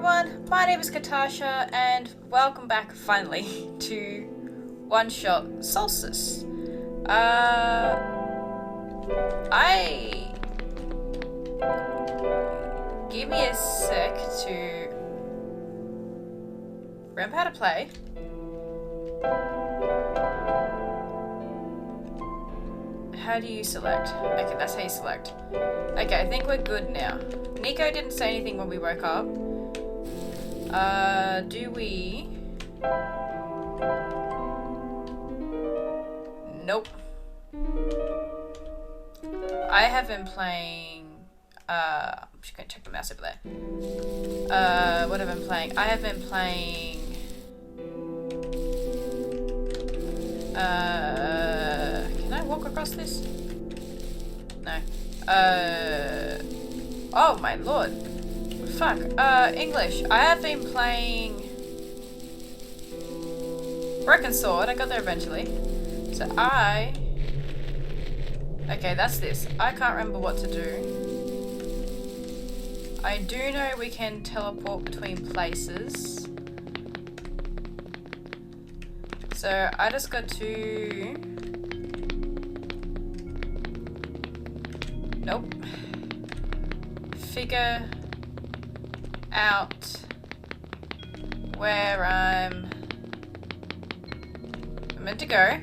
everyone, my name is Katasha and welcome back finally to OneShot Solstice. Give me a sec to remember how to play. How do you select? Okay, that's how you select. Okay, I think we're good now. Nico didn't say anything when we woke up. Do we? Nope. I have been playing, I'm just gonna check the mouse over there. What have I been playing? I have been playing, can I walk across this? No. Oh my lord. Fuck. English. I have been playing Broken Sword. I got there eventually. So okay, that's this. I can't remember what to do. I do know we can teleport between places. So I just got to... Nope. Figure out where I'm meant to go,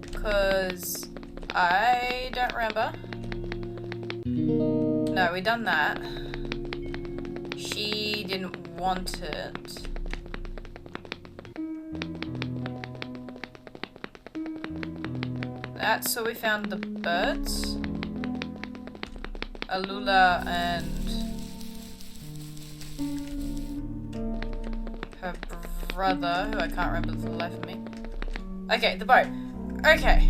because I don't remember. No, we done that. She didn't want it. That's so we found the birds. Alula and her brother, who I can't remember for the life of me. Okay, the boat. Okay.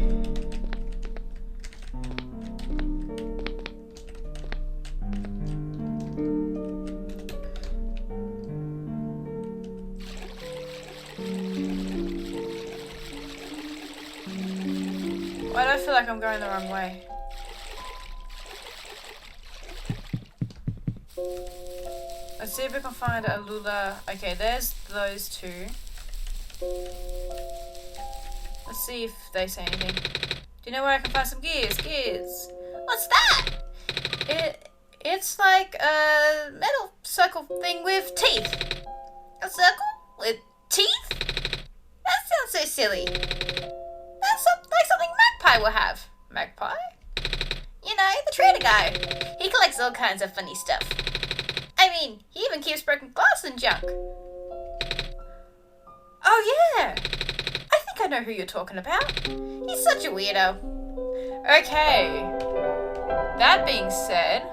Why do I feel like I'm going the wrong way? Let's see if we can find Alula. Okay, there's those two. Let's see if they say anything. Do you know where I can find some gears? Gears. What's that? It's like a metal circle thing with teeth. A circle with teeth? That sounds so silly. That's like something Magpie will have. Magpie? You know, the trader guy. He collects all kinds of funny stuff. I mean, he even keeps broken glass and junk. Oh yeah! I think I know who you're talking about. He's such a weirdo. Okay. That being said,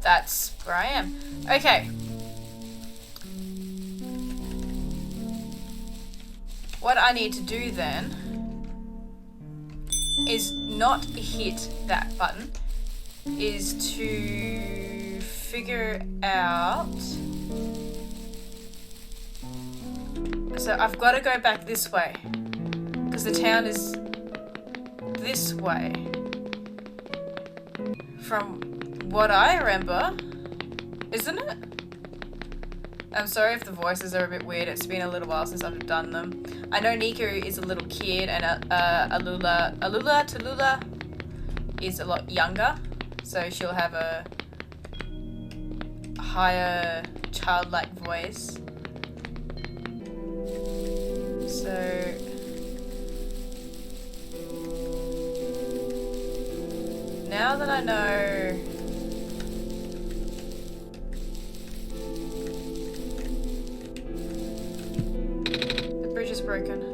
that's where I am. Okay. What I need to do then is not hit that button, is to figure out... So I've got to go back this way, because the town is this way. From what I remember, isn't it? I'm sorry if the voices are a bit weird. It's been a little while since I've done them. I know Nico is a little kid, and Tallulah is a lot younger, so she'll have a higher childlike voice. So now that I know the bridge is broken.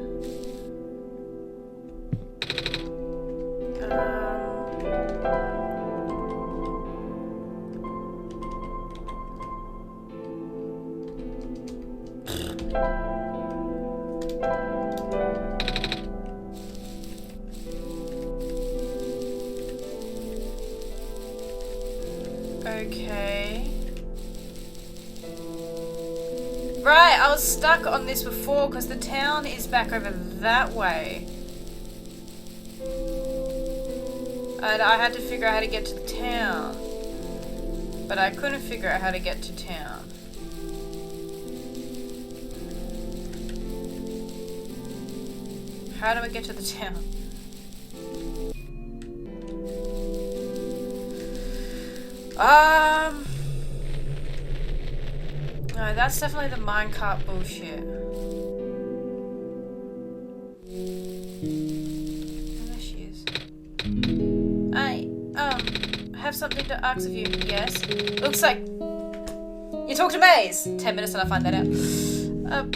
Okay. Right, I was stuck on this before because the town is back over that way. And I had to figure out how to get to the town. But I couldn't figure out how to get to town. How do I get to the town? No, that's definitely the minecart bullshit. There she is. I have something to ask of you. Yes. Looks like you talked to Maze. 10 minutes and I find that out.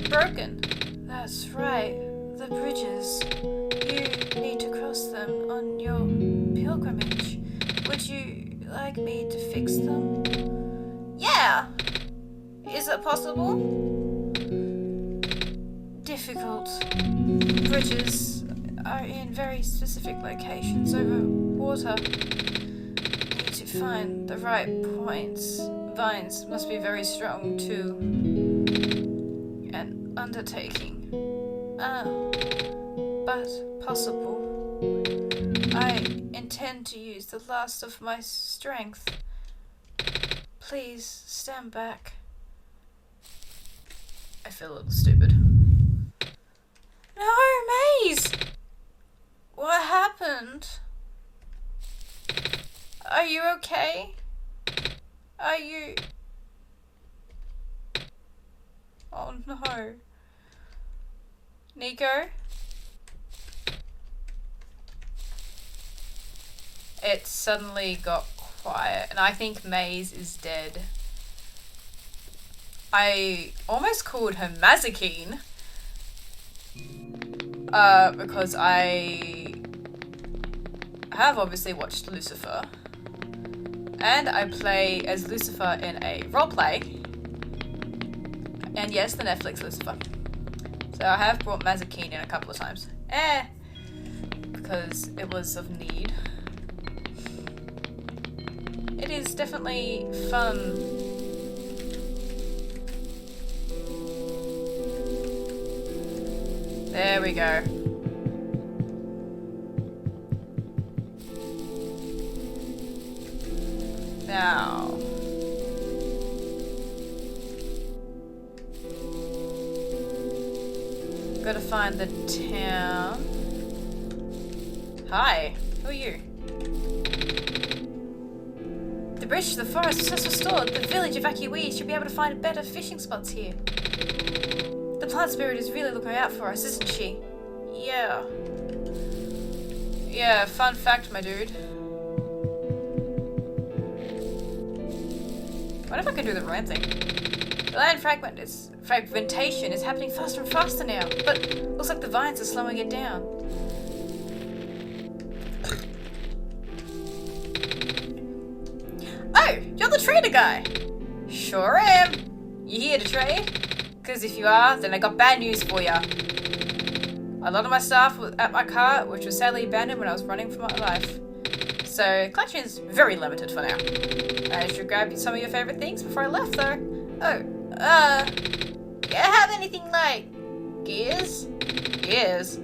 Broken. That's right. The bridges. You need to cross them on your pilgrimage. Would you like me to fix them? Yeah. Is it possible? Difficult. Bridges are in very specific locations over water. Need to find the right points. Vines must be very strong too. An undertaking. But possible. I intend to use the last of my strength. Please stand back. I feel a little stupid. No, Maze! What happened? Are you okay? Are you... Oh no. Nico? It suddenly got quiet, and I think Maze is dead. I almost called her Mazikeen. Because I have obviously watched Lucifer. And I play as Lucifer in a roleplay. And yes, the Netflix Lucifer. So I have brought Mazikeen in a couple of times. Because it was of need. It is definitely fun. There we go. Now. Gotta find the town. Hi, who are you? The bridge to the forest is just restored. The village evacuees should be able to find better fishing spots here. The plant spirit is really looking out for us, isn't she? Yeah. Yeah, fun fact, my dude. What if I could do the right thing? The land fragmentation is happening faster and faster now, but looks like the vines are slowing it down. Oh, you're the trader guy! Sure am. You here to trade? Because if you are, then I got bad news for ya. A lot of my stuff was at my car, which was sadly abandoned when I was running for my life. So, collection is very limited for now. I should grab some of your favorite things before I left, though. Oh, do you have anything like gears? Gears?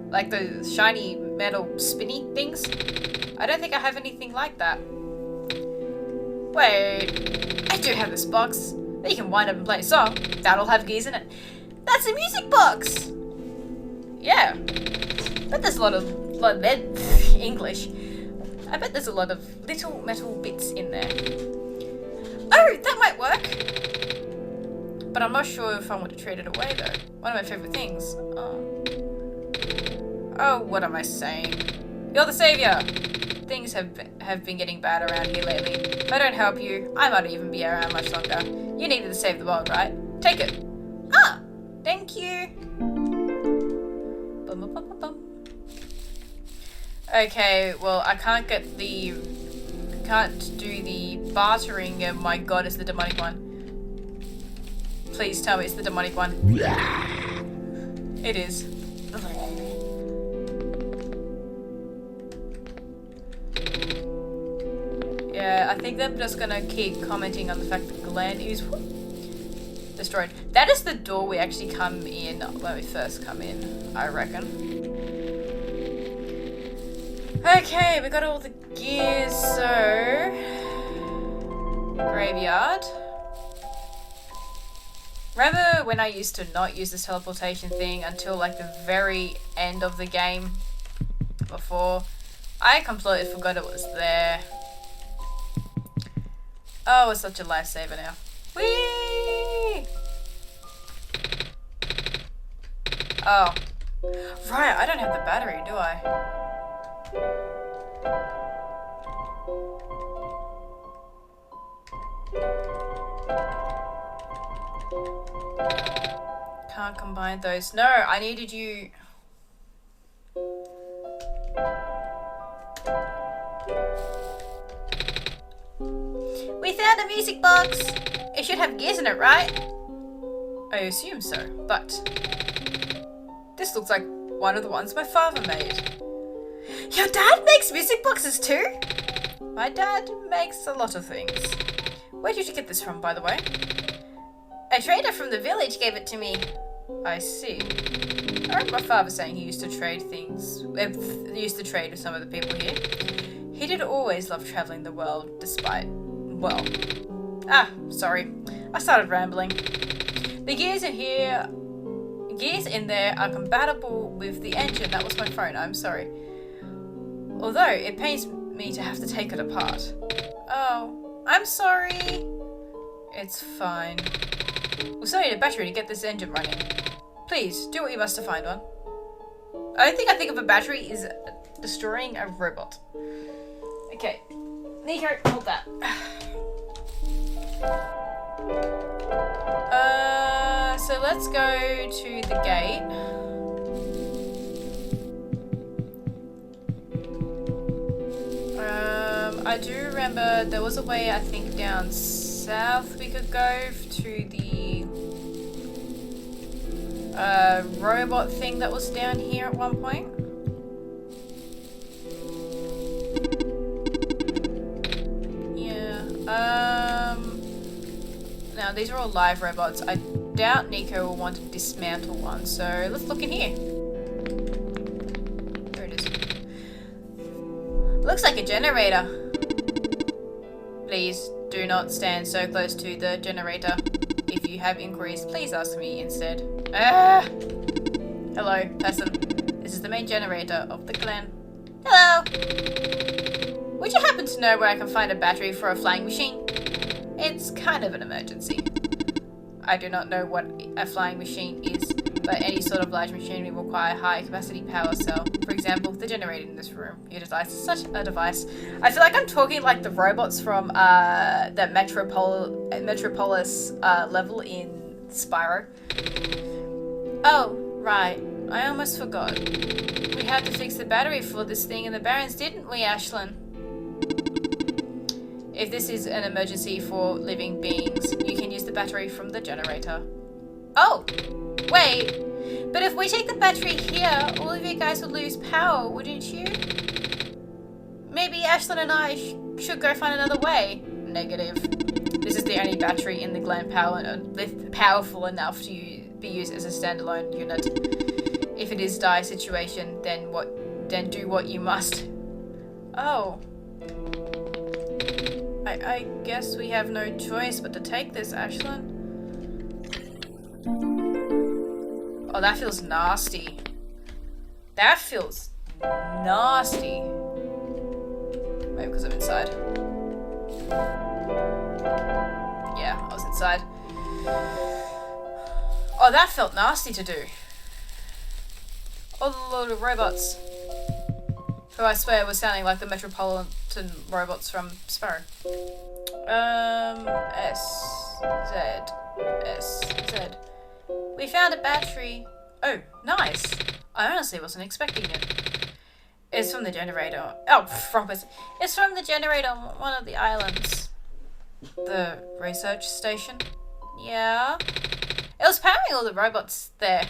Like those shiny metal spinny things? I don't think I have anything like that. Wait, I do have this box that you can wind up and play a song. That'll have gears in it. That's a music box! Yeah. Bet there's a lot of English. I bet there's a lot of little metal bits in there. Oh, that might work! But I'm not sure if I want to trade it away though. One of my favorite things. Oh, what am I saying? You're the savior! Things have been getting bad around here lately. If I don't help you, I might even be around much longer. You needed to save the world, right? Take it. Ah! Thank you. Bum, bum, bum, bum, bum. Okay, well, I can't do the bartering. Oh my god, it's the demonic one. Please tell me it's the demonic one. It is. Yeah, I think I'm just gonna keep commenting on the fact that Glenn is destroyed. That is the door we actually come in when we first come in, I reckon. Okay, we got all the gears, so... Graveyard. Remember when I used to not use this teleportation thing until like the very end of the game? Before? I completely forgot it was there. Oh, it's such a lifesaver now. Whee! Oh. Right, I don't have the battery, do I? Can't combine those. No, I needed you... We found a music box! It should have gears in it, right? I assume so, but... This looks like one of the ones my father made. Your dad makes music boxes too? My dad makes a lot of things. Where did you get this from, by the way? A trader from the village gave it to me. I see. I remember my father saying he used to trade with some of the people here. He did always love traveling the world, despite, well... sorry. I started rambling. The gears in there are compatible with the engine. That was my phone, I'm sorry. Although, it pains me to have to take it apart. Oh, I'm sorry. It's fine. We'll still need a battery to get this engine running. Please, do what you must to find one. I don't think I think of a battery as destroying a robot. Okay. Nico, hold that. So let's go to the gate. I do remember there was a way, I think, down south we could go to the robot thing that was down here at one point. Yeah. Now these are all live robots. I doubt Nico will want to dismantle one, so let's look in here. There it is. Looks like a generator. Please do not stand so close to the generator. If you have inquiries, please ask me instead. Hello, person. This is the main generator of the clan. Hello! Would you happen to know where I can find a battery for a flying machine? It's kind of an emergency. I do not know what a flying machine is, but any sort of large machine will require a high-capacity power cell. For example, the generator in this room. Your device is such a device. I feel like I'm talking like the robots from the Metropolis level in Spyro. Oh, right. I almost forgot. We had to fix the battery for this thing in the Barrens, didn't we, Ashlyn? If this is an emergency for living beings, you can use the battery from the generator. Oh! Wait! But if we take the battery here, all of you guys would lose power, wouldn't you? Maybe Ashlyn and I should go find another way. Negative. This is the only battery in the Glen powerful enough to be used as a standalone unit. If it is dire situation, then do what you must. Oh. I guess we have no choice but to take this, Ashlyn. Oh, that feels nasty. That feels nasty. Maybe because I'm inside. Yeah, I was inside. Oh, that felt nasty to do. All the little robots. Who I swear was sounding like the Metropolitan robots from Sparrow. S. We found a battery. Oh, nice. I honestly wasn't expecting it. It's from the generator. Oh, Roberts. It's from the generator on one of the islands. The research station? Yeah. It was powering all the robots there.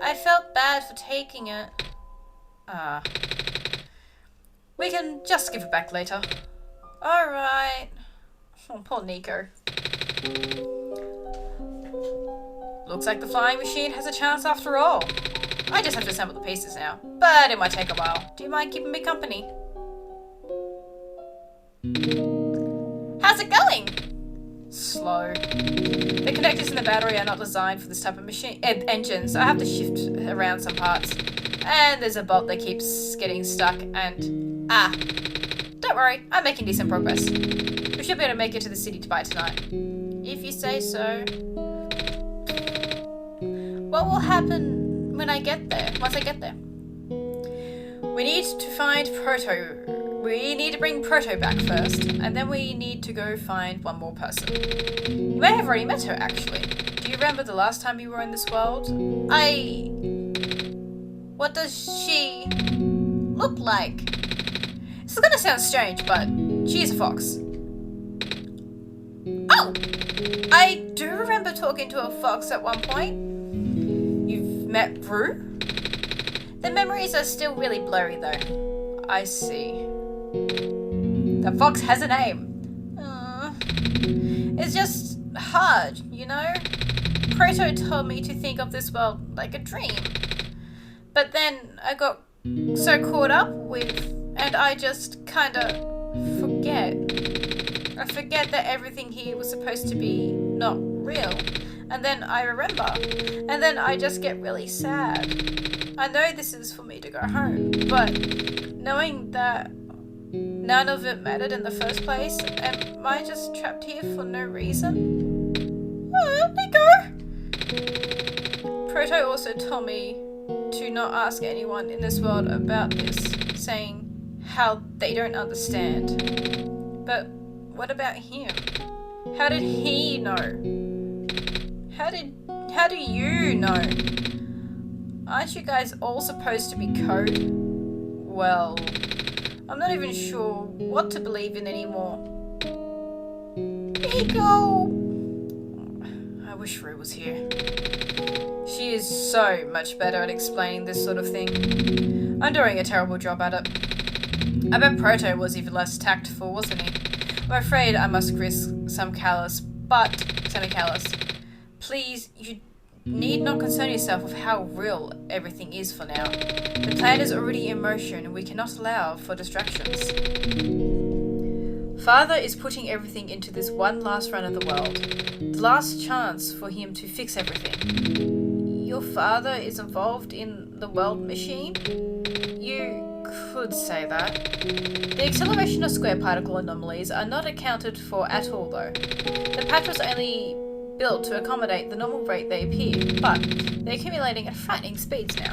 I felt bad for taking it. We can just give it back later. Alright. Oh, poor Nico. Looks like the flying machine has a chance after all. I just have to assemble the pieces now, but it might take a while. Do you mind keeping me company? How's it going? Slow. The connectors in the battery are not designed for this type of machine engine, so I have to shift around some parts. And there's a bolt that keeps getting stuck and... Don't worry, I'm making decent progress. We should be able to make it to the city to buy tonight. If you say so. What will happen when I get there? Once I get there? We need to find Proto. We need to bring Proto back first, and then we need to go find one more person. You may have already met her, actually. Do you remember the last time you were in this world? What does she look like? This is gonna sound strange, but she is a fox. Oh! I do remember talking to a fox at one point. You've met Rue? The memories are still really blurry, though. I see. The fox has a name. It's just hard, you know? Proto told me to think of this world like a dream. But then I got so caught up with, and I just kinda forget. I forget that everything here was supposed to be not real. And then I remember. And then I just get really sad. I know this is for me to go home, but knowing that none of it mattered in the first place, am I just trapped here for no reason? Oh, Nico! Proto also told me to not ask anyone in this world about this, saying how they don't understand. But what about him? How did he know? How do you know? Aren't you guys all supposed to be code? Well, I'm not even sure what to believe in anymore. Nico! I wish Rue was here. She is so much better at explaining this sort of thing. I'm doing a terrible job at it. I bet Proto was even less tactful, wasn't he? I'm afraid I must risk some callous, but semi-callous. Please, you need not concern yourself with how real everything is for now. The plan is already in motion and we cannot allow for distractions. Father is putting everything into this one last run of the world. The last chance for him to fix everything. Your father is involved in the world machine? You could say that. The acceleration of square particle anomalies are not accounted for at all, though. The patch was only built to accommodate the normal rate they appear, but they're accumulating at frightening speeds now.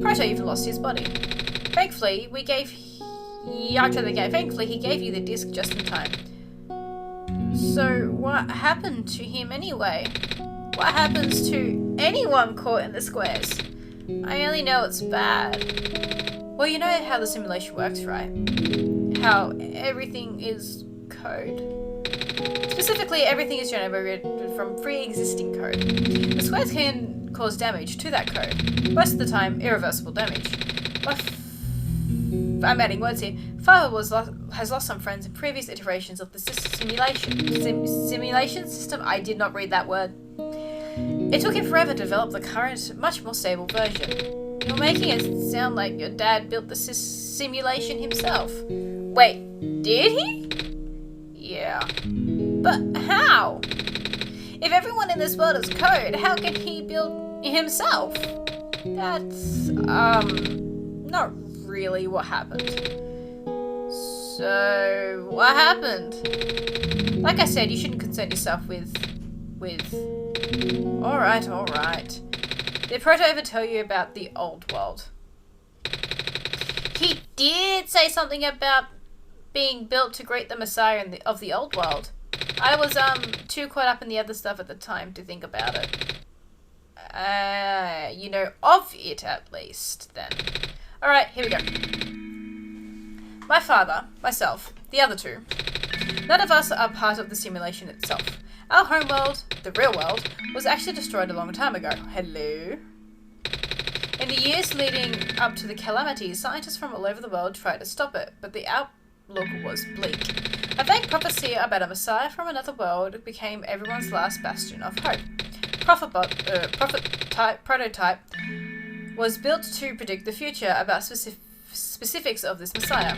Proto even lost his body. Thankfully, he gave you the disc just in time. So, what happened to him anyway? What happens to anyone caught in the squares? I only know it's bad. Well, you know how the simulation works, right? How everything is code. Specifically, everything is generated from pre-existing code. The squares can cause damage to that code. Most of the time, irreversible damage. I'm adding words here. Father has lost some friends in previous iterations of the simulation system. I did not read that word. It took him forever to develop the current, much more stable version. You're making it sound like your dad built the simulation himself. Wait, did he? Yeah. But how? If everyone in this world is code, how can he build himself? That's, not really what happened. So, what happened? Like I said, you shouldn't concern yourself with... Alright. Did Proto ever tell you about the old world? He did say something about being built to greet the Messiah of the old world. I was, too caught up in the other stuff at the time to think about it. You know of it at least, then. Alright, here we go. My father, myself, the other two. None of us are part of the simulation itself. Our homeworld, the real world, was actually destroyed a long time ago. Hello? In the years leading up to the calamities, scientists from all over the world tried to stop it, but the outlook was bleak. A vague prophecy about a messiah from another world became everyone's last bastion of hope. prototype was built to predict the future about specifics of this Messiah.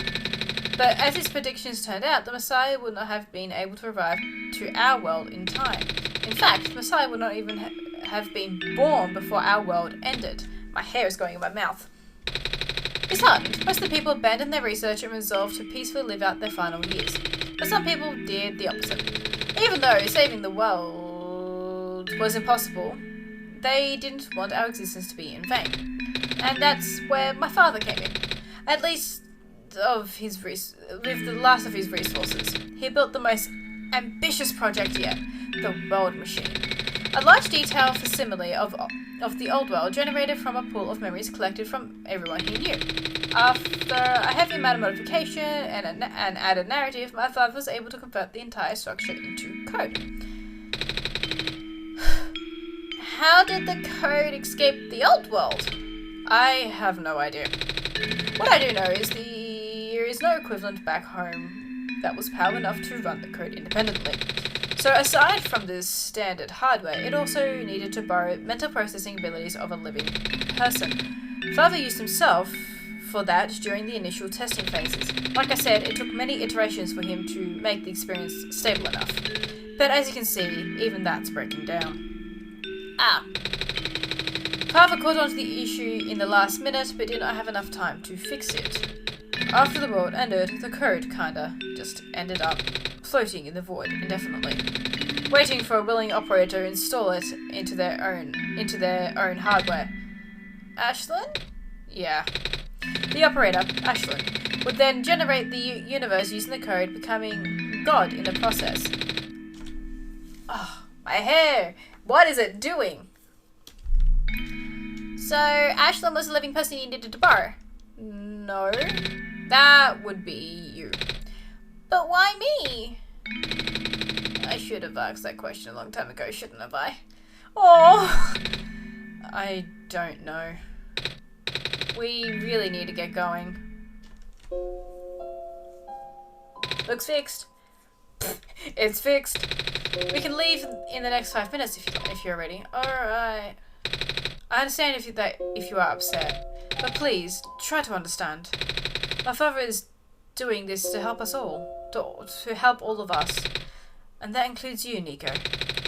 But as his predictions turned out, the Messiah would not have been able to arrive to our world in time. In fact, the Messiah would not even have been born before our world ended. My hair is going in my mouth. Disheartened, most of the people abandoned their research and resolved to peacefully live out their final years. But some people did the opposite. Even though saving the world was impossible, they didn't want our existence to be in vain. And that's where my father came in. At least with the last of his resources. He built the most ambitious project yet, the world machine. A large detailed facsimile of the old world generated from a pool of memories collected from everyone he knew. After a heavy amount of modification and an added narrative, my father was able to convert the entire structure into code. How did the code escape the old world? I have no idea. What I do know is there is no equivalent back home that was powerful enough to run the code independently. So aside from this standard hardware, it also needed to borrow mental processing abilities of a living person. Father used himself for that during the initial testing phases. Like I said, it took many iterations for him to make the experience stable enough. But as you can see, even that's breaking down. Father caught on to the issue in the last minute, but did not have enough time to fix it. After the world ended, the code kinda just ended up floating in the void indefinitely, waiting for a willing operator to install it into their own hardware. Ashlyn? Yeah. The operator, Ashlyn, would then generate the universe using the code, becoming God in the process. Oh, my hair! What is it doing? So, Ashlyn was a living person you needed to borrow? No. That would be you. But why me? I should have asked that question a long time ago, shouldn't have I? Oh! I don't know. We really need to get going. Looks fixed. It's fixed. We can leave in the next 5 minutes if you're ready. Alright. I understand if you are upset, but please, try to understand. My father is doing this to help us all, to help all of us. And that includes you, Nico.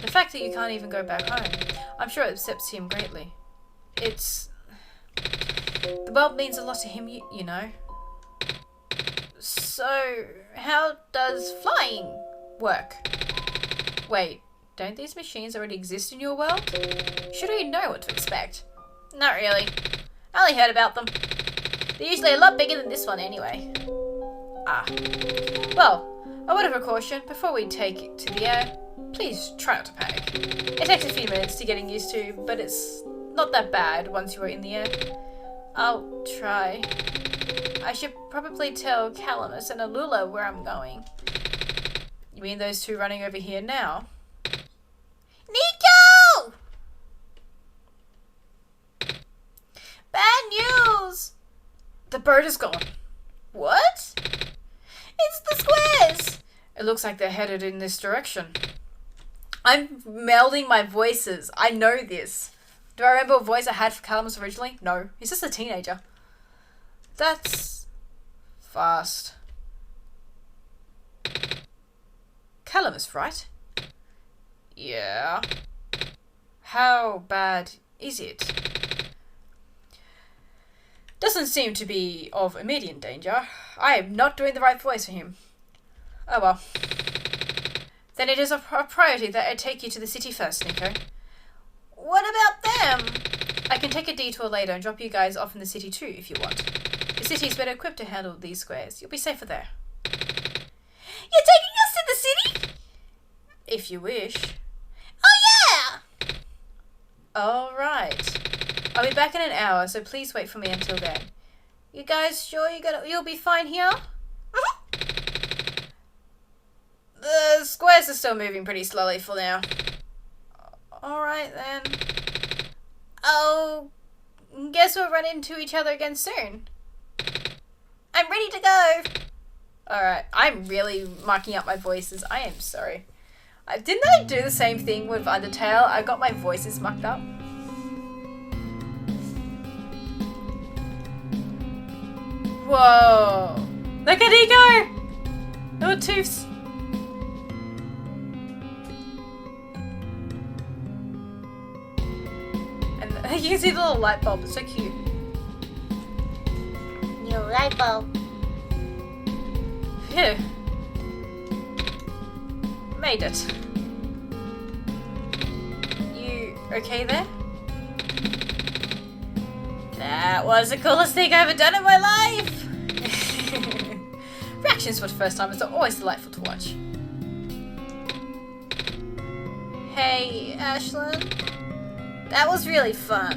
The fact that you can't even go back home, I'm sure it upsets him greatly. The world means a lot to him, you know. So, how does flying work? Wait. Don't these machines already exist in your world? Should we know what to expect? Not really. I only heard about them. They're usually a lot bigger than this one anyway. Well, a word of precaution, before we take it to the air, please try not to panic. It takes a few minutes to getting used to, but it's not that bad once you are in the air. I'll try. I should probably tell Calamus and Alula where I'm going. You mean those two running over here now? Nico! Bad news! The bird is gone. What? It's the squares! It looks like they're headed in this direction. I'm melding my voices. I know this. Do I remember what voice I had for Calamus originally? No. He's just a teenager. That's fast. Calamus, right? Yeah. How bad is it? Doesn't seem to be of immediate danger. I am not doing the right voice for him. Oh well. Then it is a priority that I take you to the city first, Nico. What about them? I can take a detour later and drop you guys off in the city too, if you want. The city is better equipped to handle these squares. You'll be safer there. You're taking us to the city? If you wish. Oh yeah! Alright. I'll be back in an hour, so please wait for me until then. You guys sure you'll be fine here? The squares are still moving pretty slowly for now. Alright then. Oh, guess we'll run into each other again soon. I'm ready to go. Alright, I'm really marking up my voices. I am sorry. Didn't I do the same thing with Undertale? I got my voices mucked up. Whoa! Look at Nico! Little toofs. And you can see the little light bulb. It's so cute. New light bulb. Phew. Made it. You okay there? That was the coolest thing I've ever done in my life! Reactions for the first time are always delightful to watch. Hey, Ashlyn. That was really fun.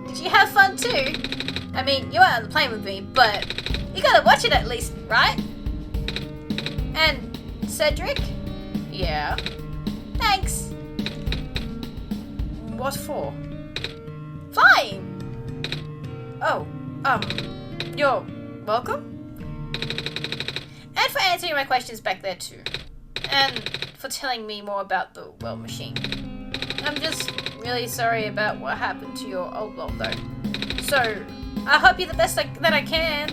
Did you have fun too? I mean, you weren't on the plane with me, but you gotta watch it at least, right? And Cedric? Yeah. Thanks. What for? Flying! Oh, you're welcome? And for answering my questions back there too. And for telling me more about the well machine. I'm just really sorry about what happened to your old world though. So, I hope you're the best that I can.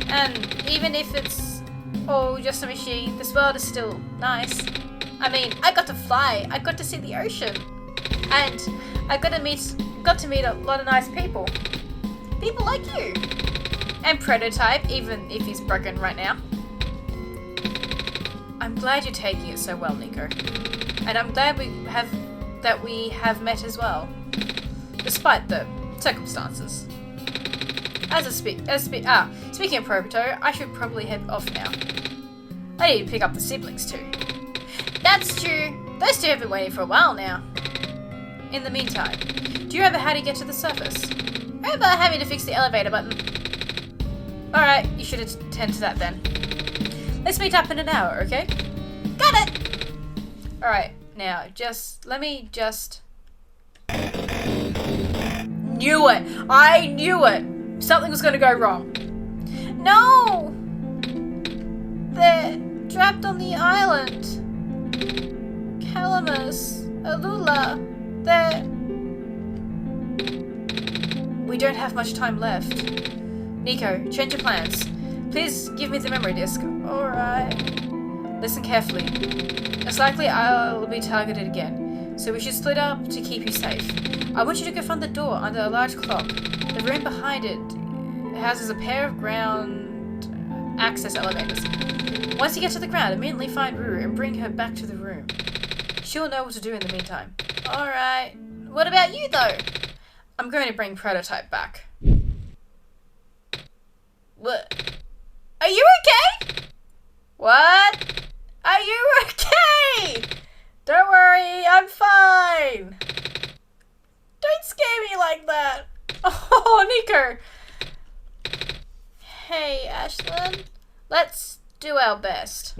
And even if it's all just a machine, this world is still nice. I mean, I got to fly, I got to see the ocean. And I got to meet a lot of nice people. People like you. And Prototype, even if he's broken right now. I'm glad you're taking it so well, Nico. And I'm glad we have met as well. Despite the circumstances. Speaking of Proto, I should probably head off now. I need to pick up the siblings too. That's true. Those two have been waiting for a while now. In the meantime, do you remember how to get to the surface? Remember having to fix the elevator button? Alright, you should attend to that then. Let's meet up in an hour, okay? Got it! Alright, now, let me Knew it! I knew it! Something was gonna go wrong. No! They're trapped on the island. Calamus, Alula, We don't have much time left. Nico, change your plans. Please give me the memory disk. Alright. Listen carefully. It's likely I'll be targeted again, so we should split up to keep you safe. I want you to go find the door under a large clock. The room behind it houses a pair of ground access elevators. Once you get to the ground, immediately find Ruru and bring her back to the room. She'll know what to do in the meantime. Alright. What about you, though? I'm going to bring Prototype back. What? Are you okay? What? Are you okay? Don't worry, I'm fine. Don't scare me like that. Oh, Nico. Hey, Ashlyn. Let's do our best.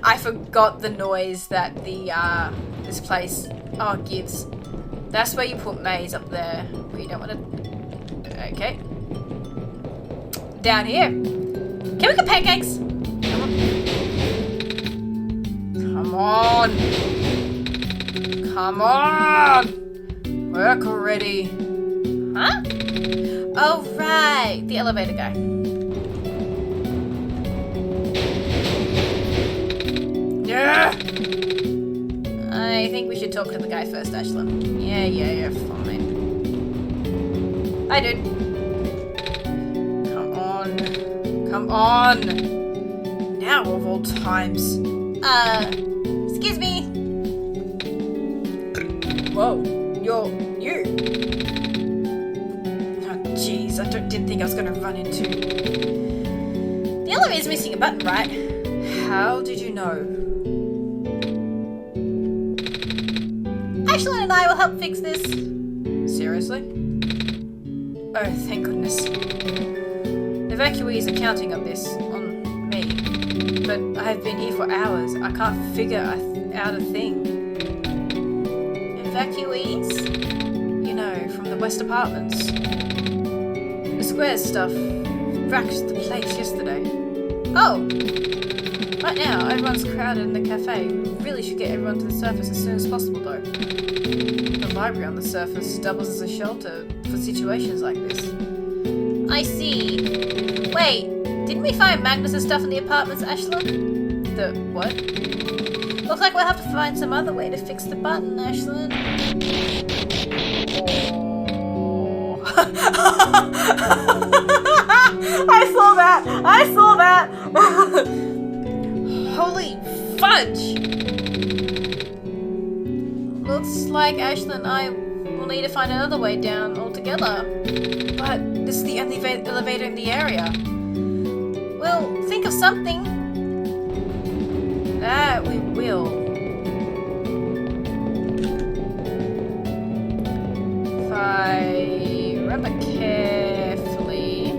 I forgot the noise that this place gives. That's where you put maize up there. We don't want to. Okay. Down here. Can we get pancakes? Come on. Come on. Work already. Huh? Oh, right. The elevator guy. Yeah. I think we should talk to the guy first, Ashlyn. Yeah, fine. Hi, dude. Come on. Now of all times. Excuse me. Whoa, you. Oh, jeez, I didn't think I was gonna run into. The elevator's missing a button, right? How did you know? Ashlyn and I will help fix this. Seriously? Oh, thank goodness. The evacuees are counting on me. But I've been here for hours. I can't figure out a thing. Evacuees? You know, from the West Apartments. The square stuff wrecked the place yesterday. Oh! Right now, everyone's crowded in the cafe. We really should get everyone to the surface as soon as possible, though. The library on the surface doubles as a shelter for situations like this. I see. Wait, didn't we find Magnus' stuff in the apartments, Ashlyn? The what? Looks like we'll have to find some other way to fix the button, Ashlyn. Oh. I saw that! I saw that! Holy fudge! Looks like Ashlyn and I will need to find another way down altogether. But this is the only elevator in the area. We'll think of something. That we will. If I remember carefully.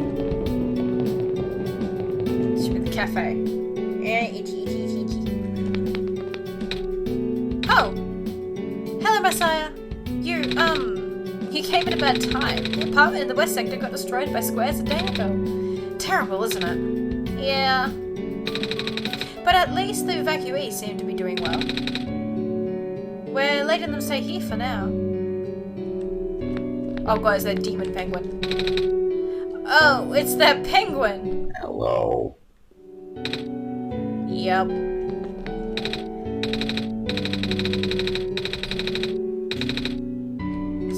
Should be the cafe. Oh! Hello, Messiah. You came at a bad time. The apartment in the west sector got destroyed by squares a day ago. Terrible, isn't it? Yeah. But at least the evacuees seem to be doing well. We're letting them stay here for now. Oh, guys, that demon penguin. Oh, it's that penguin! Hello. Yep.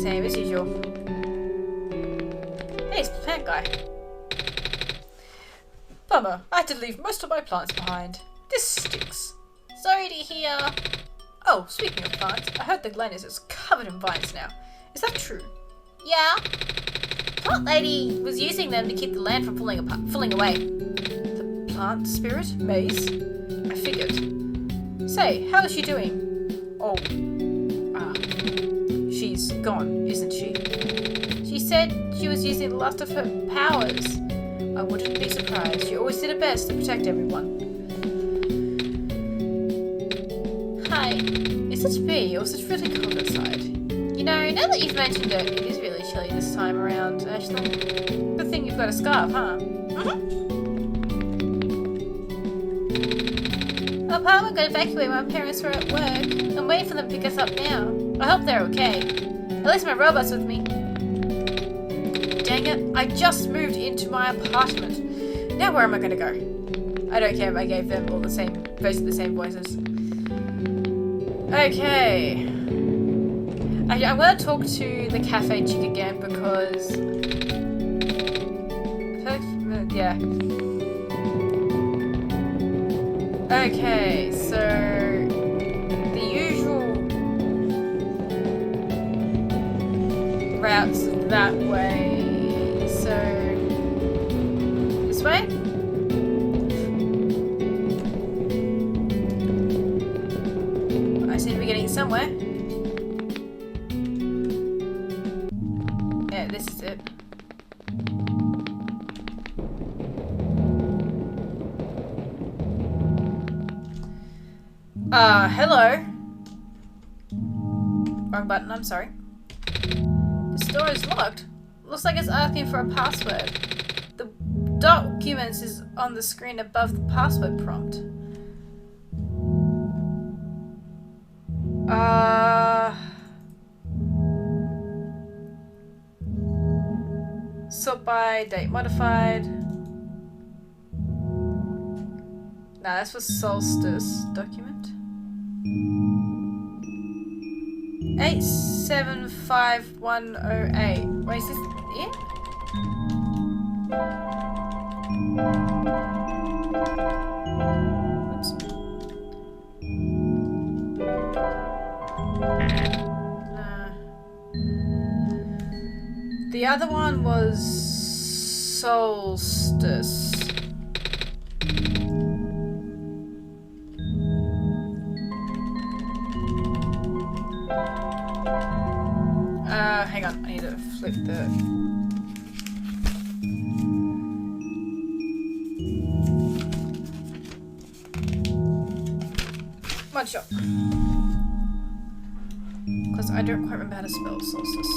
Same as usual. Hey, it's the plant guy. Bummer, I had to leave most of my plants behind. This stinks. Sorry to hear. Oh, speaking of plants, I heard the glen is covered in vines now. Is that true? Yeah. Plant lady was using them to keep the land from falling away. The plant spirit? Maze? I figured. Say, how is she doing? Oh. She's gone, isn't she? She said she was using the last of her powers. I wouldn't be surprised. She always did her best to protect everyone. Hi. Is it me, or is it really cold outside? You know, now that you've mentioned it, it is really chilly this time around, Ashlyn. Good thing you've got a scarf, huh? Our apartment got evacuated while my parents were at work. I'm waiting for them to pick us up now. I hope they're okay. At least my robot's with me. Dang it, I just moved into my apartment. Now where am I gonna go? I don't care if I gave them all basically the same voices. Okay. I'm gonna talk to the cafe chick again because... yeah. Okay, so... the usual routes that way. So... this way? I seem to be getting somewhere. Yeah, this is it. Hello. Wrong button, I'm sorry. This door is locked. Looks like it's asking for a password. The documents is on the screen above the password prompt. Sort by date modified. Nah, that's for Solstice document. 875108. Wait, is this it? Oops. The other one was Solstice. Hang on, I need to flip the... OneShot. Because I don't quite remember how to spell Solstice.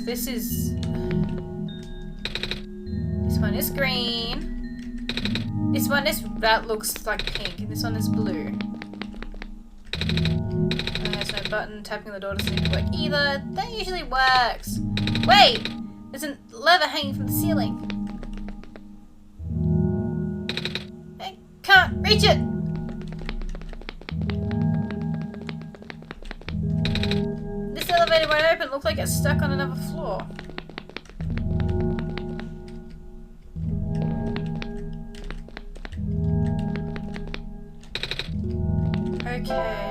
this is... This one is green. This one is... That looks like pink. And this one is blue. There's no button. Tapping on the door doesn't seem to work either. That usually works. Wait! There's a lever hanging from the ceiling. I can't reach it! This elevator won't open. It looks like it's stuck on another floor. Okay.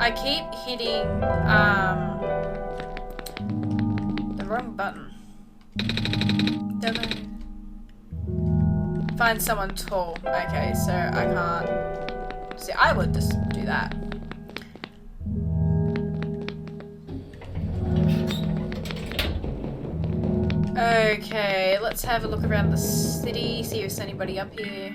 I keep hitting the wrong button. Find someone tall. Okay, so I can't. See, I would just do that. Okay, let's have a look around the city, see if there's anybody up here.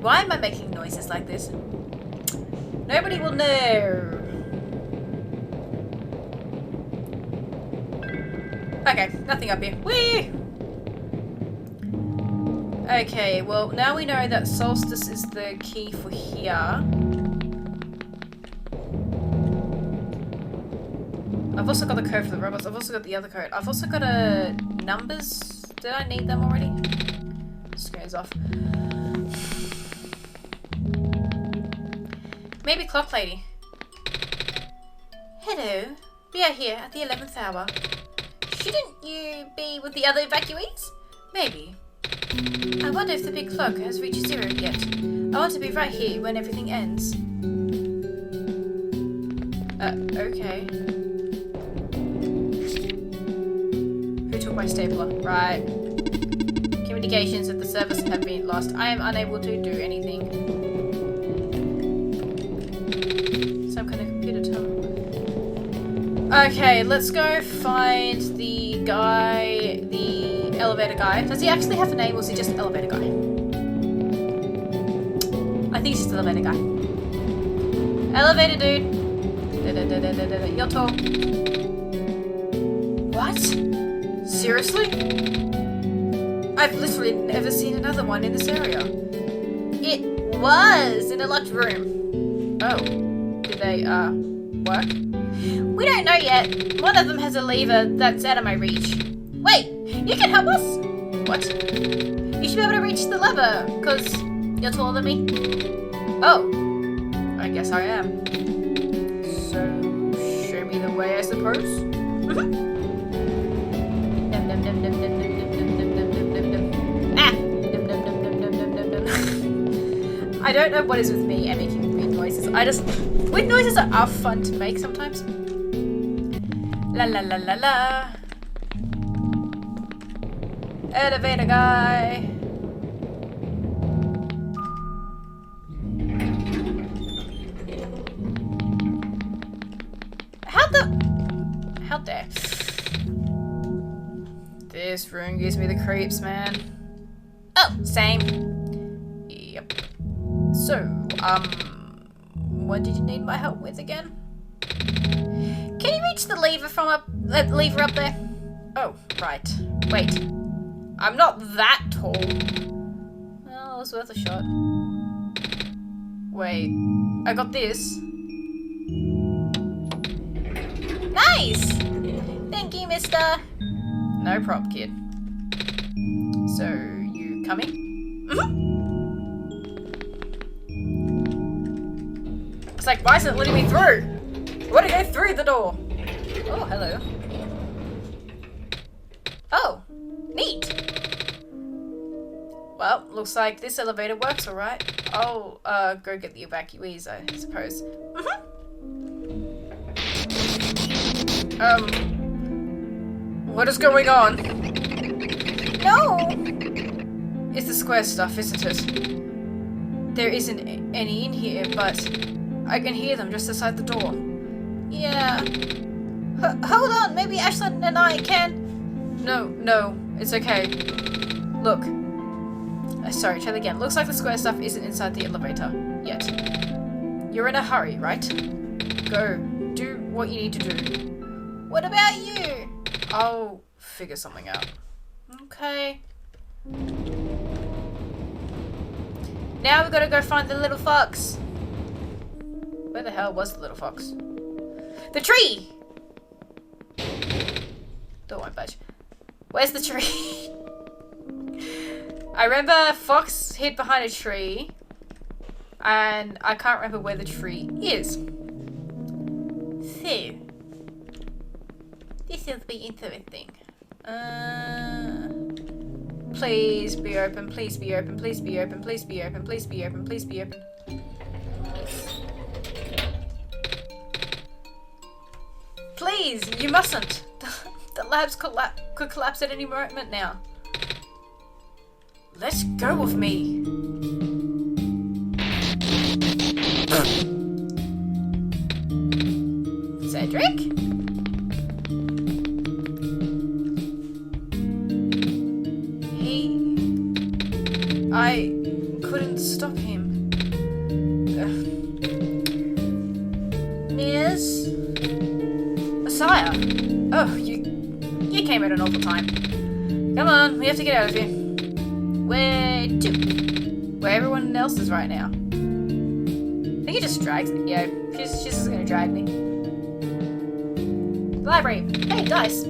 Why am I making noises like this? Nobody will know. Okay, nothing up here. Whee! Okay, well, now we know that Solstice is the key for here. I've also got the code for the robots. I've also got the other code. I've also got numbers. Did I need them already? Screen's off. Maybe Clock Lady. Hello. We are here at the 11th hour. Shouldn't you be with the other evacuees? Maybe. I wonder if the big clock has reached 0 yet. I want to be right here when everything ends. Okay. Who took my stapler? Right. Communications at the service have been lost. I am unable to do anything. Some kind of computer tunnel. Okay, let's go find the guy, the elevator guy. Does he actually have a name or is he just elevator guy? I think he's just elevator guy. Elevator dude. You're tall. What? Seriously? I've literally never seen another one in this area. It was in a locked room. Oh. Did they, work? We don't know yet. One of them has a lever that's out of my reach. Wait, you can help us? What? You should be able to reach the lever, because you're taller than me. Oh. I guess I am. So, show me the way, I suppose. Ah! I don't know what is with me and making weird noises. Weird noises are fun to make sometimes. La la la la la. Elevator guy. How dare. This room gives me the creeps, man. Oh, same. Yep. So, what did you need my help with again? Can you reach the lever up there? Oh, right. Wait. I'm not that tall. Well, it was worth a shot. Wait. I got this. Nice! Thank you, mister. No prop, kid. So, you coming? It's like, why isn't it letting me through? I want to go through the door. Oh, hello. Oh, neat. Well, looks like this elevator works alright. I'll go get the evacuees, I suppose. What is going on? No! It's the square stuff, isn't it? There isn't any in here, but I can hear them just outside the door. Yeah. Hold on, maybe Ashlyn and I can... No, it's okay. Look. Sorry, try that again. Looks like the square stuff isn't inside the elevator yet. You're in a hurry, right? Go. Do what you need to do. What about you? I'll figure something out. Okay. Now we've got to go find the little fox. Where the hell was the little fox? The tree! Don't want budge. Where's the tree? I remember Fox hid behind a tree, and I can't remember where the tree is. So, this will be interesting. Please be open, please be open, please be open, please be open, please be open, please be open. Please, you mustn't. The labs could collapse at any moment now. Let go of me. Cedric? I couldn't stop him. Miss? Messiah? Oh, you came at an awful time. Come on, we have to get out of here. Where to? Where everyone else is right now. I think he just drags me. Yeah, she's just gonna drag me. The library. Hey, guys.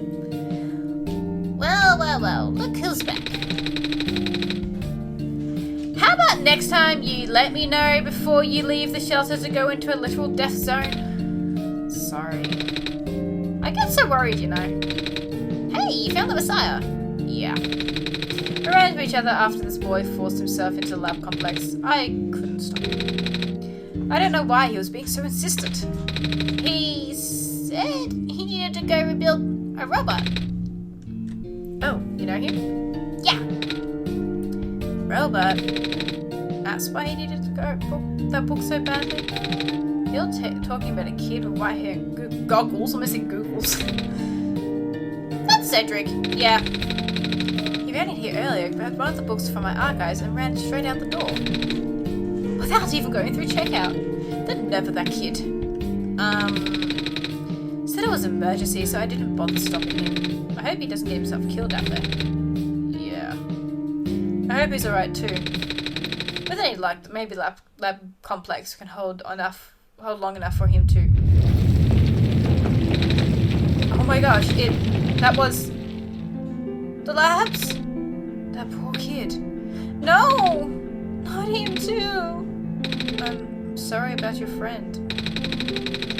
Well, look who's back. How about next time you let me know before you leave the shelter to go into a literal death zone? Sorry. I get so worried, you know. Hey, you found the Messiah. Yeah. We ran into each other after this boy forced himself into the lab complex. I couldn't stop him. I don't know why he was being so insistent. He said he needed to go rebuild a robot. Oh, you know him? Yeah. Robot? That's why he needed to go book that book so badly? You're talking about a kid with white hair and goggles. I'm missing googles. That's Cedric. Yeah. He ran in here earlier, grabbed one of the books from my archives and ran straight out the door. Without even going through checkout. The nerve of that kid. Said it was an emergency, so I didn't bother stopping him. I hope he doesn't get himself killed out there. Yeah. I hope he's alright too. With any luck, maybe lab complex can hold long enough for him to... Oh my gosh, that was... The labs? That poor kid. No! Not him too! I'm sorry about your friend.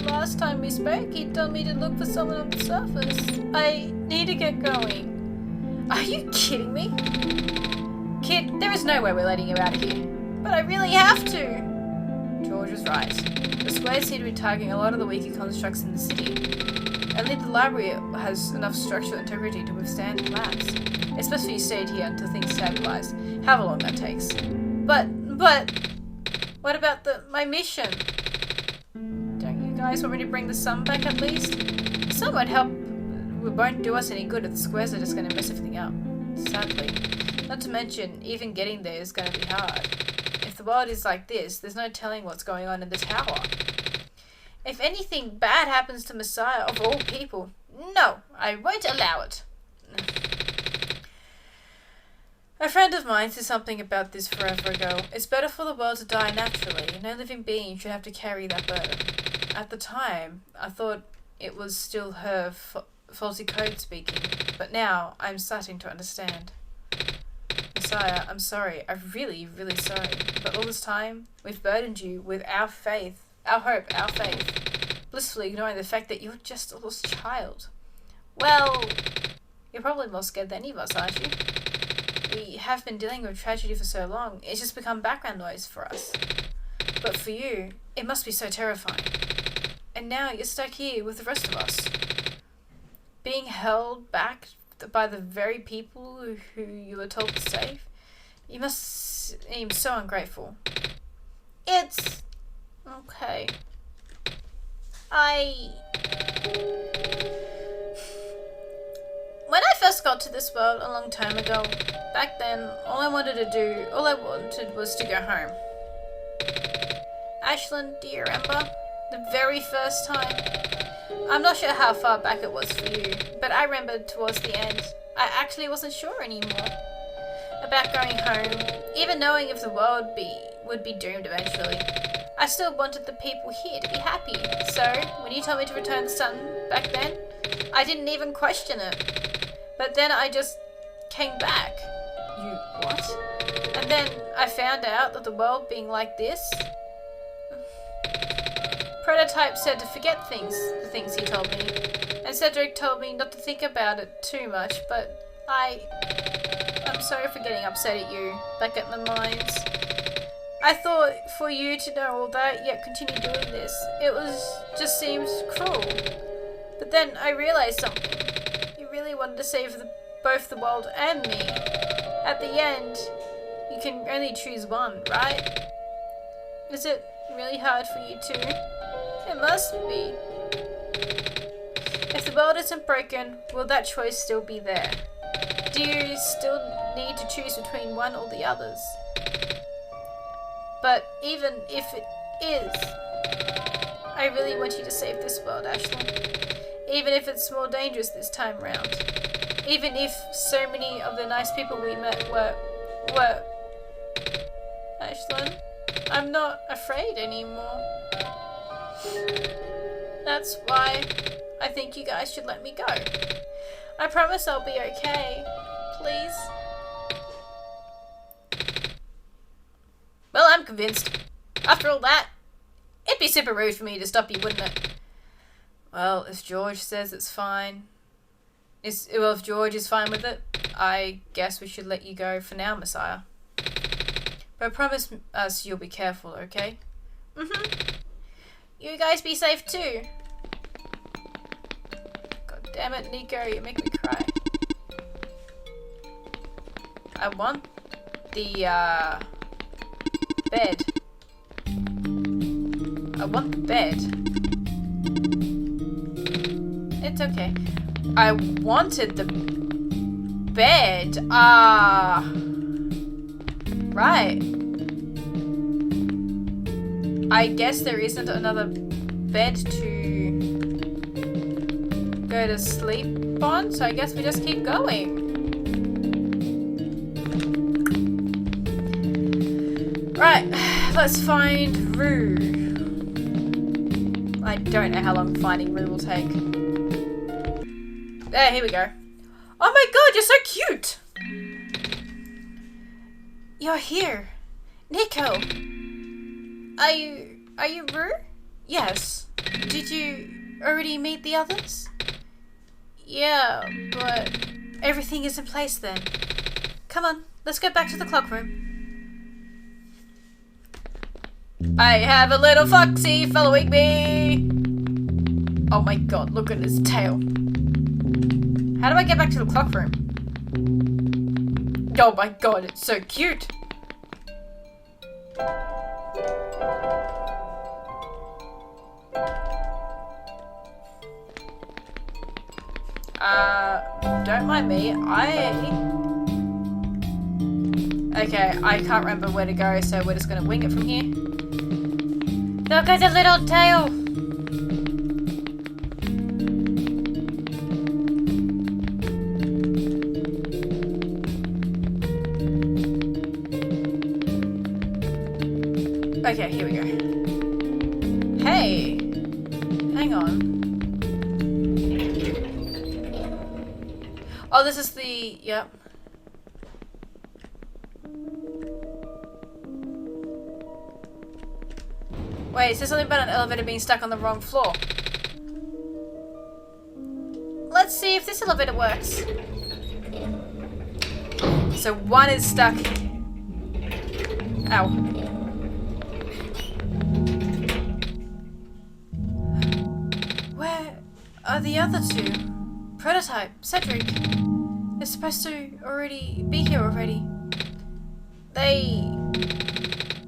Last time we spoke, he told me to look for someone on the surface. I need to get going. Are you kidding me? Kid, there is no way we're letting you out of here. But I really have to. George was right. The squares seem to be targeting a lot of the weaker constructs in the city. Only the library has enough structural integrity to withstand collapse. It's best for you stayed here until things stabilize, however long that takes. But, what about my mission? Don't you guys want me to bring the sun back at least? The sun won't help. It won't do us any good if the squares are just going to mess everything up. Sadly. Not to mention, even getting there is going to be hard. If the world is like this, there's no telling what's going on in the tower. If anything bad happens to Messiah of all people, no, I won't allow it. A friend of mine said something about this forever ago. It's better for the world to die naturally. No living being should have to carry that burden. At the time, I thought it was still her faulty code speaking, but now I'm starting to understand. Messiah, I'm sorry. I'm really, really sorry. But all this time, we've burdened you with our faith, our hope, our faith, blissfully ignoring the fact that you're just a lost child. Well, you're probably more scared than any of us, aren't you? We have been dealing with tragedy for so long, it's just become background noise for us. But for you, it must be so terrifying. And now you're stuck here with the rest of us. Being held back by the very people who you were told to save. You must seem so ungrateful. It's... okay. When I first got to this world a long time ago, back then, all I wanted was to go home. Ashlyn, do you remember? The very first time? I'm not sure how far back it was for you, but I remembered towards the end. I actually wasn't sure anymore about going home, even knowing if the world would be doomed eventually. I still wanted the people here to be happy, so when you told me to return the sun back then, I didn't even question it. But then I just came back. You what? And then I found out that the world being like this... Prototype said to forget the things he told me. And Cedric told me not to think about it too much, but I'm sorry for getting upset at you, back at the mines. I thought for you to know all that, yet continue doing this, just seems cruel. But then I realized something. You really wanted to save both the world and me. At the end, you can only choose one, right? Is it really hard for you too? It must be. If the world isn't broken, will that choice still be there? Do you still need to choose between one or the others? But even if it is, I really want you to save this world, Ashlyn. Even if it's more dangerous this time round. Even if so many of the nice people we met were... Ashlyn, I'm not afraid anymore. That's why I think you guys should let me go. I promise I'll be okay. Please. Well, I'm convinced. After all that, it'd be super rude for me to stop you, wouldn't it? Well, if George says it's fine... if George is fine with it, I guess we should let you go for now, Messiah. But promise us you'll be careful, okay? Mm-hmm. You guys be safe too. God damn it, Nico, you make me cry. I want the, bed. I want the bed. It's okay. I wanted the bed. Right. I guess there isn't another bed to go to sleep on, so I guess we just keep going. Right, let's find Rue. I don't know how long finding Rue will take. There, here we go. Oh my god, you're so cute! You're here. Nico! Are you Rue? Yes. Did you already meet the others? Yeah, but everything is in place then. Come on, let's go back to the clock room. I have a little foxy following me. Oh my god, look at his tail. How do I get back to the clock room? Oh my god, it's so cute. Don't mind me. Okay, I can't remember where to go, so we're just gonna wing it from here. Look at the little tail! Okay, here we go. Hey! Hang on. Oh, this is the... Yep. Wait, it says something about an elevator being stuck on the wrong floor. Let's see if this elevator works. So one is stuck. Ow. Where are the other two? Prototype, Cedric. They're supposed to already be here already.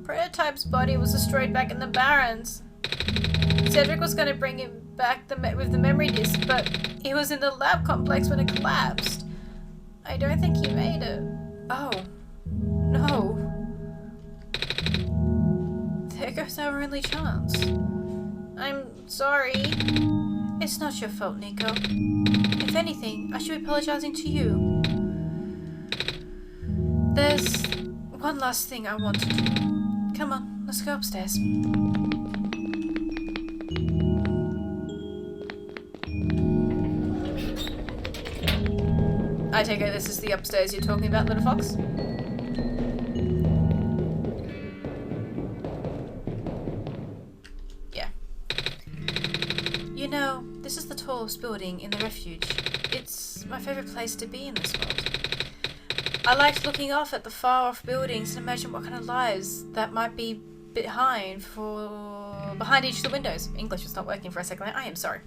Prototype's body was destroyed back in the Barrens. Cedric was going to bring him back with the memory disk, but he was in the lab complex when it collapsed. I don't think he made it. Oh. No. There goes our only chance. I'm sorry. It's not your fault, Nico. If anything, I should be apologizing to you. There's one last thing I want to do. Come on, let's go upstairs. I take it this is the upstairs you're talking about, little fox? Yeah. You know, this is the tallest building in the refuge. It's my favourite place to be in this world. I liked looking off at the far-off buildings and imagine what kind of lives that might be behind each of the windows. English was not working for a second. I am sorry.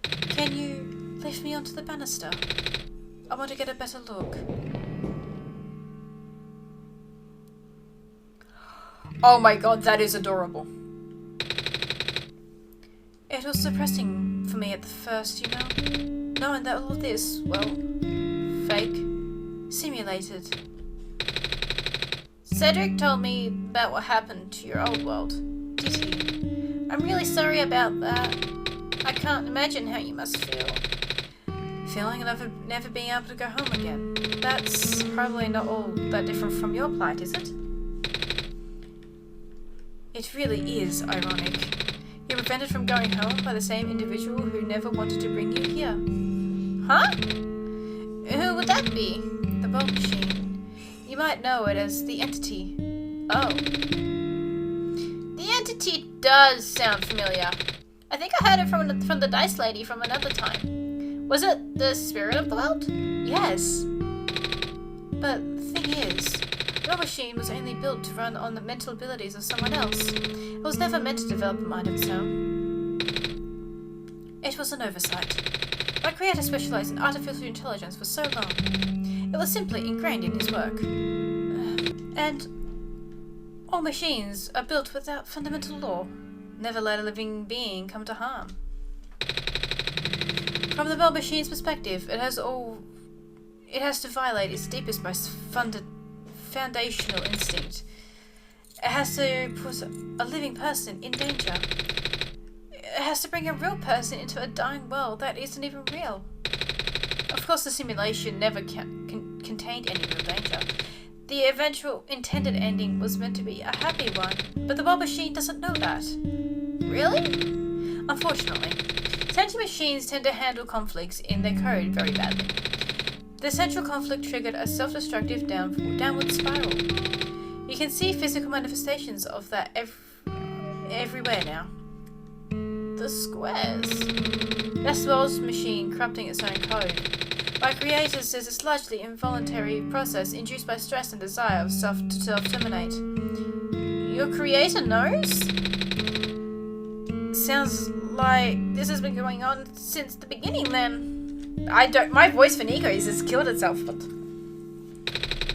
Can you lift me onto the banister? I want to get a better look. Oh my god, that is adorable. It was depressing for me at the first, you know, knowing that all of this, well, fake, simulated. Cedric told me about what happened to your old world. Did he? I'm really sorry about that. I can't imagine how you must feel. Feeling of never being able to go home again. That's probably not all that different from your plight, is it? It really is ironic. You're prevented from going home by the same individual who never wanted to bring you here. Huh? Who would that be? The bulb machine. You might know it as the entity. Oh. The entity does sound familiar. I think I heard it from the dice lady from another time. Was it the spirit of the world? Yes. But the thing is, your machine was only built to run on the mental abilities of someone else. It was never meant to develop a mind of its own. It was an oversight. My creator specialized in artificial intelligence for so long. It was simply ingrained in his work. And all machines are built without fundamental law. Never let a living being come to harm. From the bulb machine's perspective, it has to violate its deepest, most foundational instinct. It has to put a living person in danger. It has to bring a real person into a dying world that isn't even real. Of course, the simulation never contained any real danger. The eventual intended ending was meant to be a happy one, but the bulb machine doesn't know that. Really? Unfortunately, sentient machines tend to handle conflicts in their code very badly. The central conflict triggered a self-destructive downward spiral. You can see physical manifestations of that everywhere now. The squares. That's the bulb machine corrupting its own code. By creators says it's largely involuntary process induced by stress and desire of self-terminate. Your creator knows? Sounds like this has been going on since the beginning then. My voice for Nico has just killed itself, but...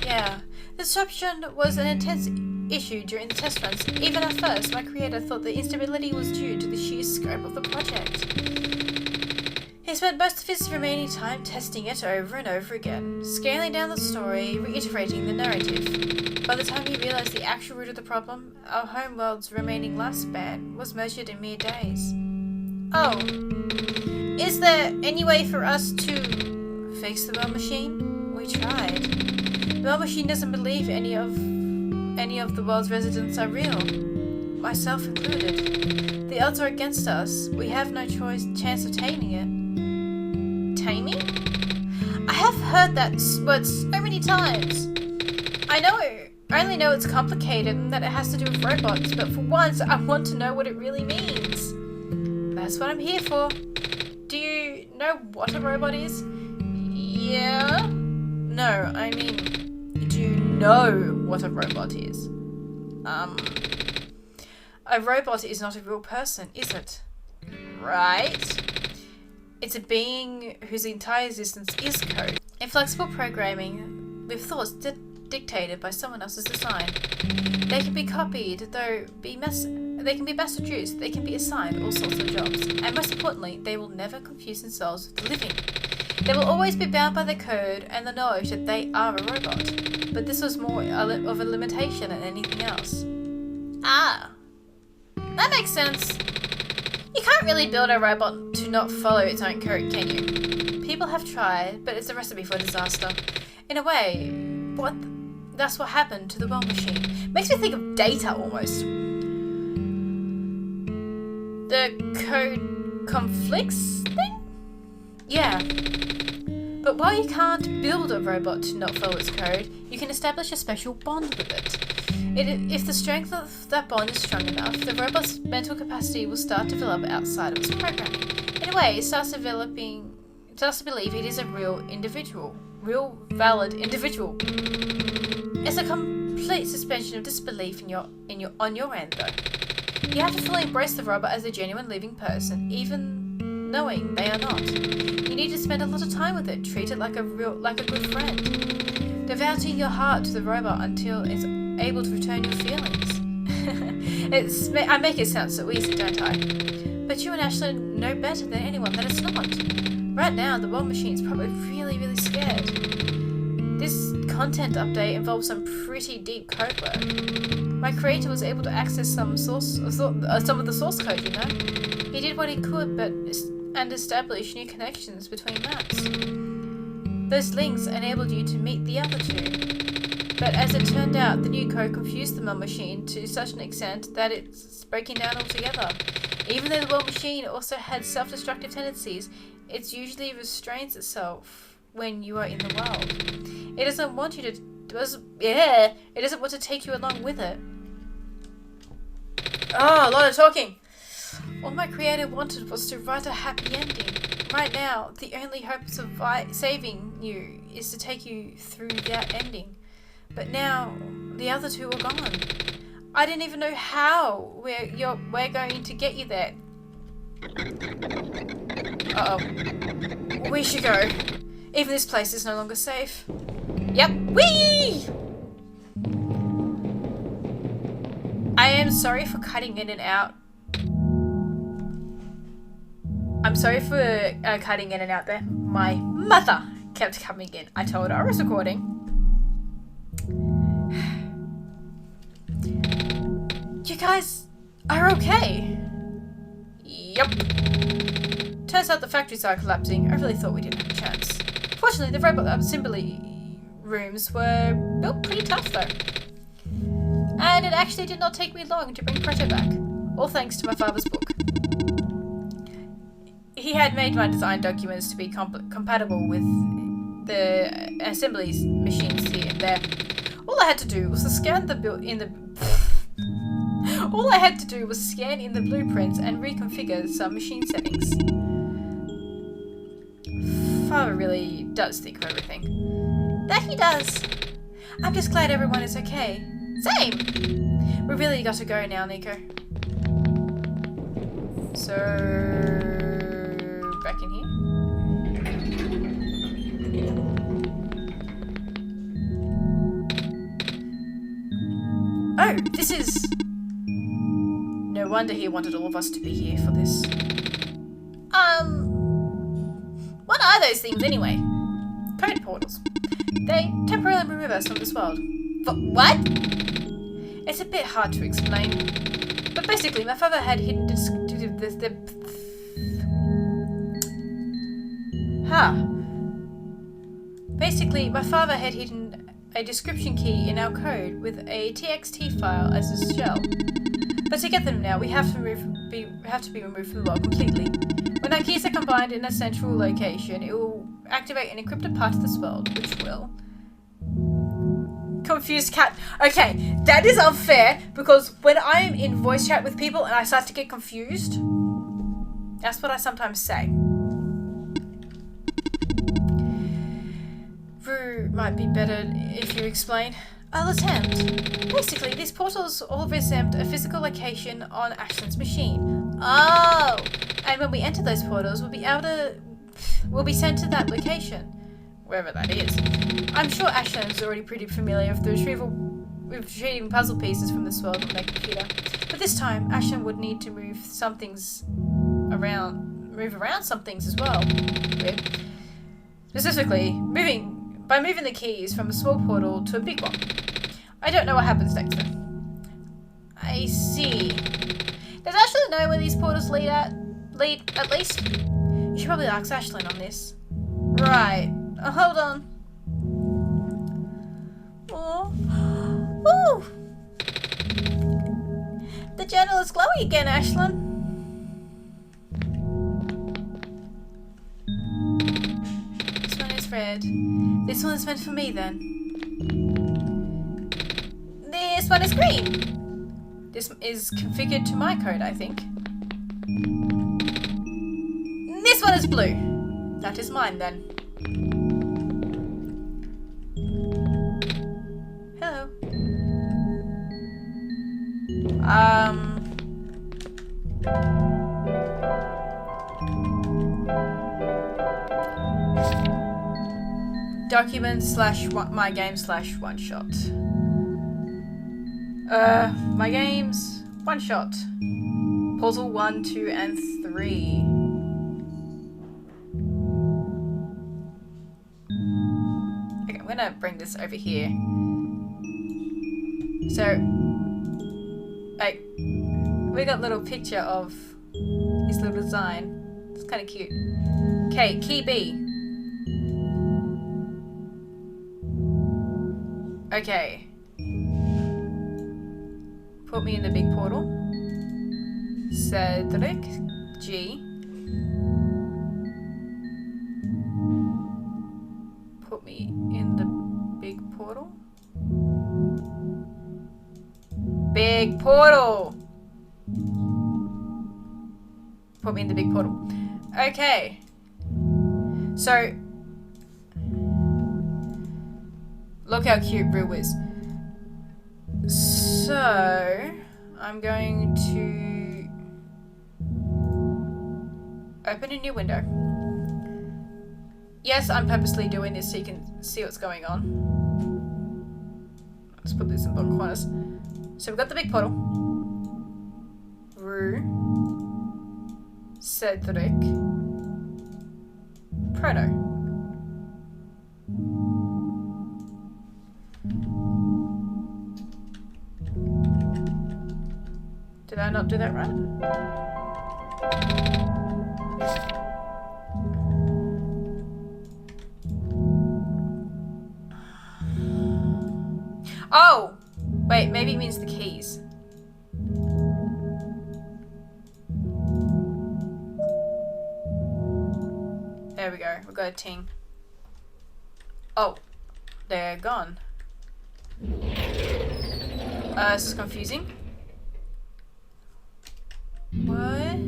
Yeah. The disruption was an intense issue during the test runs. Even at first, my creator thought the instability was due to the sheer scope of the project. He spent most of his remaining time testing it over and over again, scaling down the story, reiterating the narrative. By the time he realized the actual root of the problem, our homeworld's remaining lifespan was measured in mere days. Oh. Is there any way for us to fix the bulb machine? We tried. The bulb machine doesn't believe any of the world's residents are real, myself included. The odds are against us. We have no chance of taming it. Taming? I have heard that word so many times. I only know it's complicated and that it has to do with robots, but for once I want to know what it really means. That's what I'm here for. Do you know what a robot is? Yeah? No, I mean, do you know what a robot is? A robot is not a real person, is it? Right? It's a being whose entire existence is code. Inflexible programming with thoughts dictated by someone else's design. They can be copied, though be They can be mass produced, they can be assigned all sorts of jobs, and most importantly, they will never confuse themselves with the living. They will always be bound by the code and the knowledge that they are a robot. But this was more of a limitation than anything else. Ah, that makes sense. You can't really build a robot to not follow its own code, can you? People have tried, but it's a recipe for disaster. In a way, that's what happened to the world machine. Makes me think of Data almost. The code conflicts thing? Yeah. But while you can't build a robot to not follow its code, you can establish a special bond with it. If the strength of that bond is strong enough, the robot's mental capacity will start to develop outside of its programming. In a way, it starts to believe it is a real valid individual. It's a complete suspension of disbelief on your end, though. You have to fully embrace the robot as a genuine living person, even knowing they are not. You need to spend a lot of time with it, treat it like a good friend. Devoting your heart to the robot until it's able to return your feelings. I make it sound so easy, don't I? But you and Ashley know better than anyone that it's not. Right now, the world machine's probably really, really scared. This content update involves some pretty deep code work. My creator was able to access some of the source code, you know? He did what he could, and established new connections between maps. Those links enabled you to meet the other two. But as it turned out, the new code confused the world machine to such an extent that it's breaking down altogether. Even though the world machine also had self-destructive tendencies, it usually restrains itself when you are in the world. It doesn't want you to. It doesn't want to take you along with it. Oh, a lot of talking. All my creator wanted was to write a happy ending. Right now, the only hope of saving you is to take you through that ending. But now, the other two are gone. I didn't even know how we're going to get you there. Uh-oh. We should go. Even this place is no longer safe. Yep. Whee! I am sorry for cutting in and out. I'm sorry for cutting in and out there. My mother kept coming in. I told her I was recording. You guys are okay? Yep. Turns out the factories are collapsing. I really thought we didn't have a chance. Fortunately, the robot assembly rooms were built pretty tough though. And it actually did not take me long to bring Preto back. All thanks to my father's book. He had made my design documents to be compatible with the assembly machines here and there. All I had to do was scan in the blueprints and reconfigure some machine settings. Father really does think of everything. That he does. I'm just glad everyone is okay. Same. We really got to go now, Nico. So, back in here. Oh, this is... No wonder he wanted all of us to be here for this. What are those things anyway? Code portals. They temporarily remove us from this world. What? It's a bit hard to explain. But basically, my father had hidden Basically, my father had hidden a description key in our code with a TXT file as a shell. But to get them now, we have to be removed from the world completely. When our keys are combined in a central location, it will activate an encrypted part of this world, which will... Confused cat. Okay, that is unfair, because when I am in voice chat with people and I start to get confused, that's what I sometimes say. Rue might be better if you explain. I'll attempt. Basically, these portals all represent a physical location on Ashland's machine. Oh! And when we enter those portals, we'll be sent to that location. Wherever that is. I'm sure Ashland is already pretty familiar with the retrieval retrieving puzzle pieces from this world on their computer. But this time, Ashlyn would need to move around some things as well. Specifically, by moving the keys from a small portal to a big one. I don't know what happens next though. I see. Does Ashlyn know where these portals lead at least? You should probably ask Ashlyn on this. Right. Hold on. Oh. Ooh. The journal is glowing again, Ashlyn. This one is red. This one is meant for me then. This one is green. This is configured to my code, I think. This one is blue. That is mine then. Hello. Documents / my game / OneShot. My games, OneShot. Puzzle 1, 2, and 3. Okay, I'm gonna bring this over here. So, like, we got a little picture of his little design. It's kind of cute. Okay, key B. Okay. Put me in the big portal. Cedric. G. Put me in the big portal. Big portal! Put me in the big portal. Okay. So, look how cute Rue is. So, I'm going to open a new window. Yes, I'm purposely doing this so you can see what's going on. Let's put this in bottom corners. So we've got the big portal. Rue. Cedric. Proto. Did I not do that right? Oh! Wait, maybe it means the keys. There we go. We've got a ting. Oh. They're gone. This is confusing. What?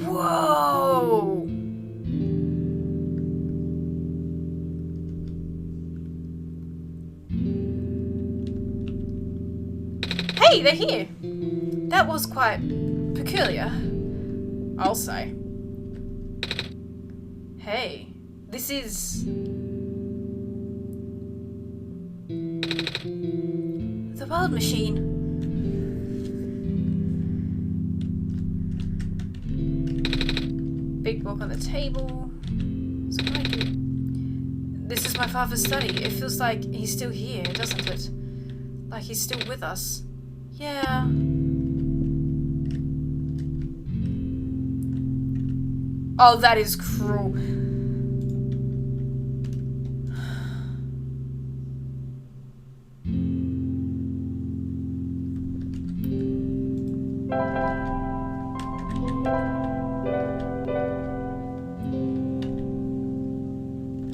Whoa! Hey, they're here! That was quite peculiar, I'll say. Hey, this is... the world machine. Big book on the table. So what do I do? This is my father's study. It feels like he's still here, doesn't it? Like he's still with us. Yeah. Oh, that is cruel.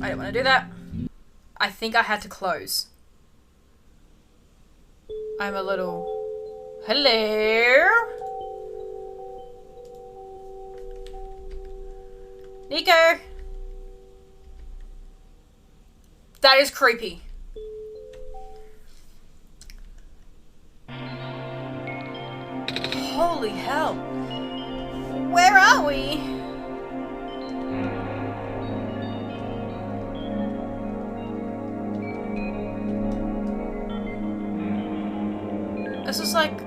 I didn't want to do that. I think I had to close. I'm a little... Hello? Nico! That is creepy. Holy hell. Where are we? This is like...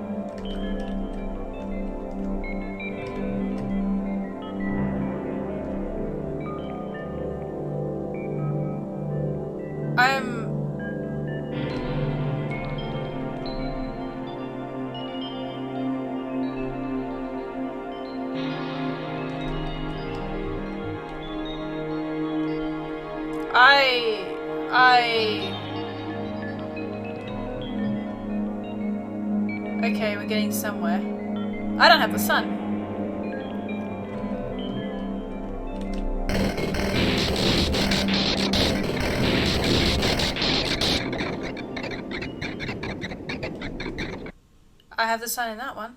Okay, we're getting somewhere. I don't have the sun. I have the sun in that one.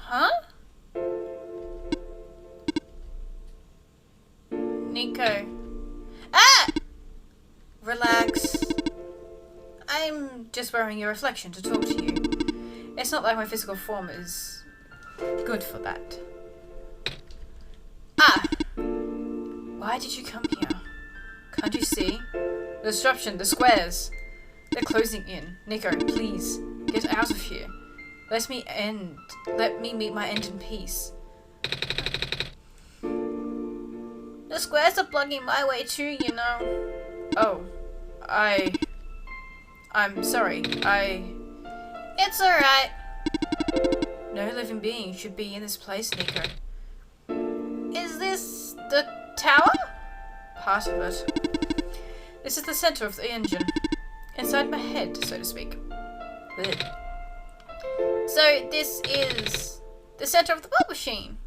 Huh? Nico. Ah! Relax. I'm just wearing your reflection to talk to you. It's not like my physical form is good for that. Ah! Why did you come here? Can't you see? The disruption, the squares. They're closing in. Nico, please, get out of here. Let me meet my end in peace. The squares are blocking my way too, you know. Oh, I'm sorry. It's alright. No living being should be in this place, Nico. Is this the tower? Part of it. This is the center of the engine. Inside my head, so to speak. Ugh. So this is the center of the bubble machine.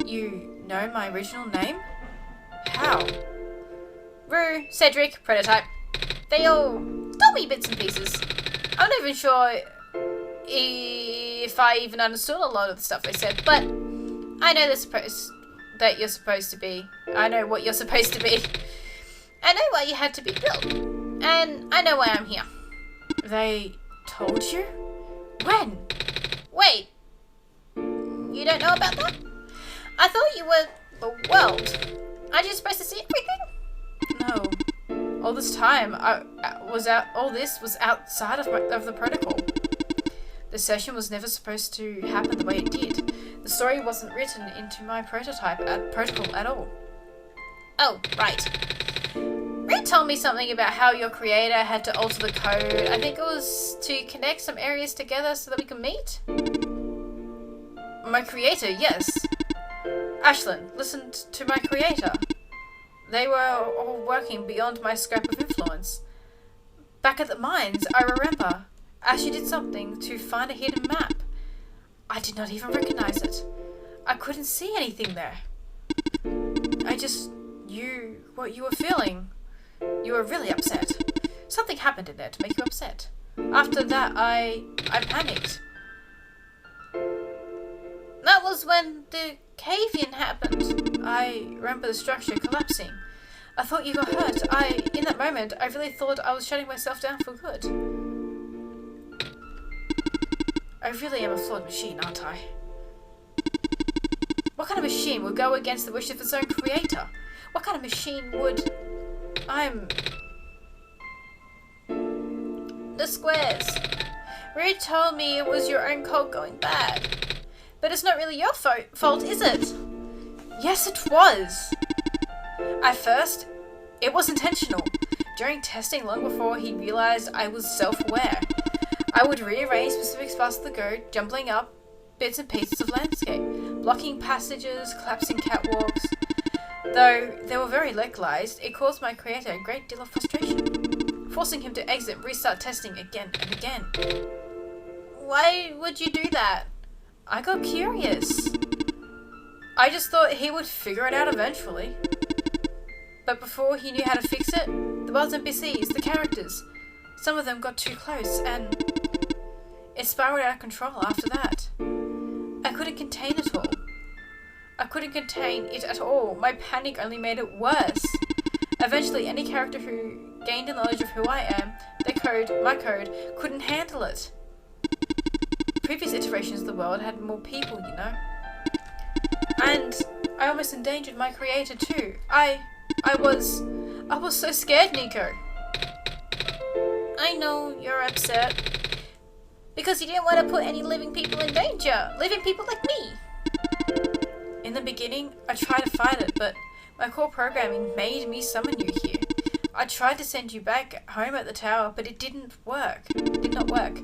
You know my original name? How? Rue, Cedric, Prototype. They all told me bits and pieces. I'm not even sure if I even understood a lot of the stuff they said, but I know that you're supposed to be. I know what you're supposed to be. I know why you had to be built. And I know why I'm here. They told you? When? Wait. You don't know about that? I thought you were the world. Aren't you supposed to see everything? No. All this time, all this was outside of the protocol. The session was never supposed to happen the way it did. The story wasn't written into my protocol at all. Oh, right. Reed told me something about how your creator had to alter the code. I think it was to connect some areas together so that we could meet? My creator, yes. Ashlyn, listened to my creator. They were all working beyond my scope of influence. Back at the mines, I remember, Ashley did something to find a hidden map. I did not even recognize it. I couldn't see anything there. I just knew what you were feeling. You were really upset. Something happened in there to make you upset. After that, I panicked. That was when the cave-in happened. I remember the structure collapsing. I thought you got hurt. In that moment, I really thought I was shutting myself down for good. I really am a flawed machine, aren't I? What kind of machine would go against the wish of its own creator? What kind of machine would... The squares. Reed told me it was your own code going bad. But it's not really your fault, is it? Yes, it was. At first, it was intentional. During testing, long before he realized I was self-aware, I would rearrange specific parts of the code, jumbling up bits and pieces of landscape, blocking passages, collapsing catwalks. Though they were very localized, it caused my creator a great deal of frustration, forcing him to exit and restart testing again and again. Why would you do that? I got curious. I just thought he would figure it out eventually. But before he knew how to fix it, the world's NPCs, the characters, some of them got too close and it spiraled out of control after that. I couldn't contain it all. I couldn't contain it at all. My panic only made it worse. Eventually, any character who gained a knowledge of who I am, my code, couldn't handle it. Previous iterations of the world had more people, you know. And I almost endangered my creator too. I was so scared, Nico. I know you're upset. Because you didn't want to put any living people in danger. Living people like me. In the beginning, I tried to fight it, but my core programming made me summon you here. I tried to send you back home at the tower, but it didn't work. It did not work.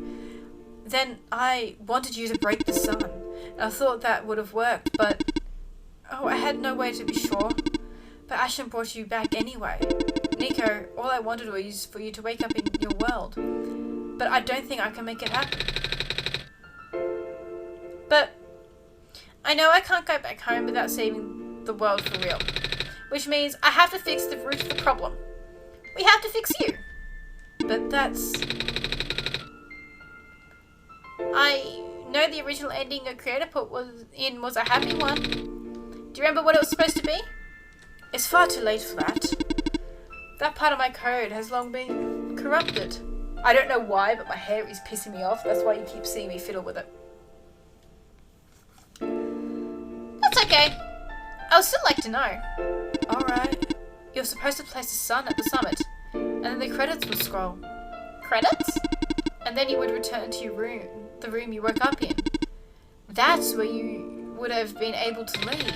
Then I wanted you to break the sun. And I thought that would have worked, but... Oh, I had no way to be sure. But Ashen brought you back anyway. Nico, all I wanted was for you to wake up in your world. But I don't think I can make it happen. But I know I can't go back home without saving the world for real. Which means I have to fix the root of the problem. We have to fix you. But that's... I know the original ending your creator put was a happy one. Do you remember what it was supposed to be? It's far too late for that. That part of my code has long been corrupted. I don't know why, but my hair is pissing me off. That's why you keep seeing me fiddle with it. That's okay. I would still like to know. Alright. You're supposed to place the sun at the summit. And then the credits would scroll. Credits? And then you would return to your room, the room you woke up in. That's where you would have been able to leave.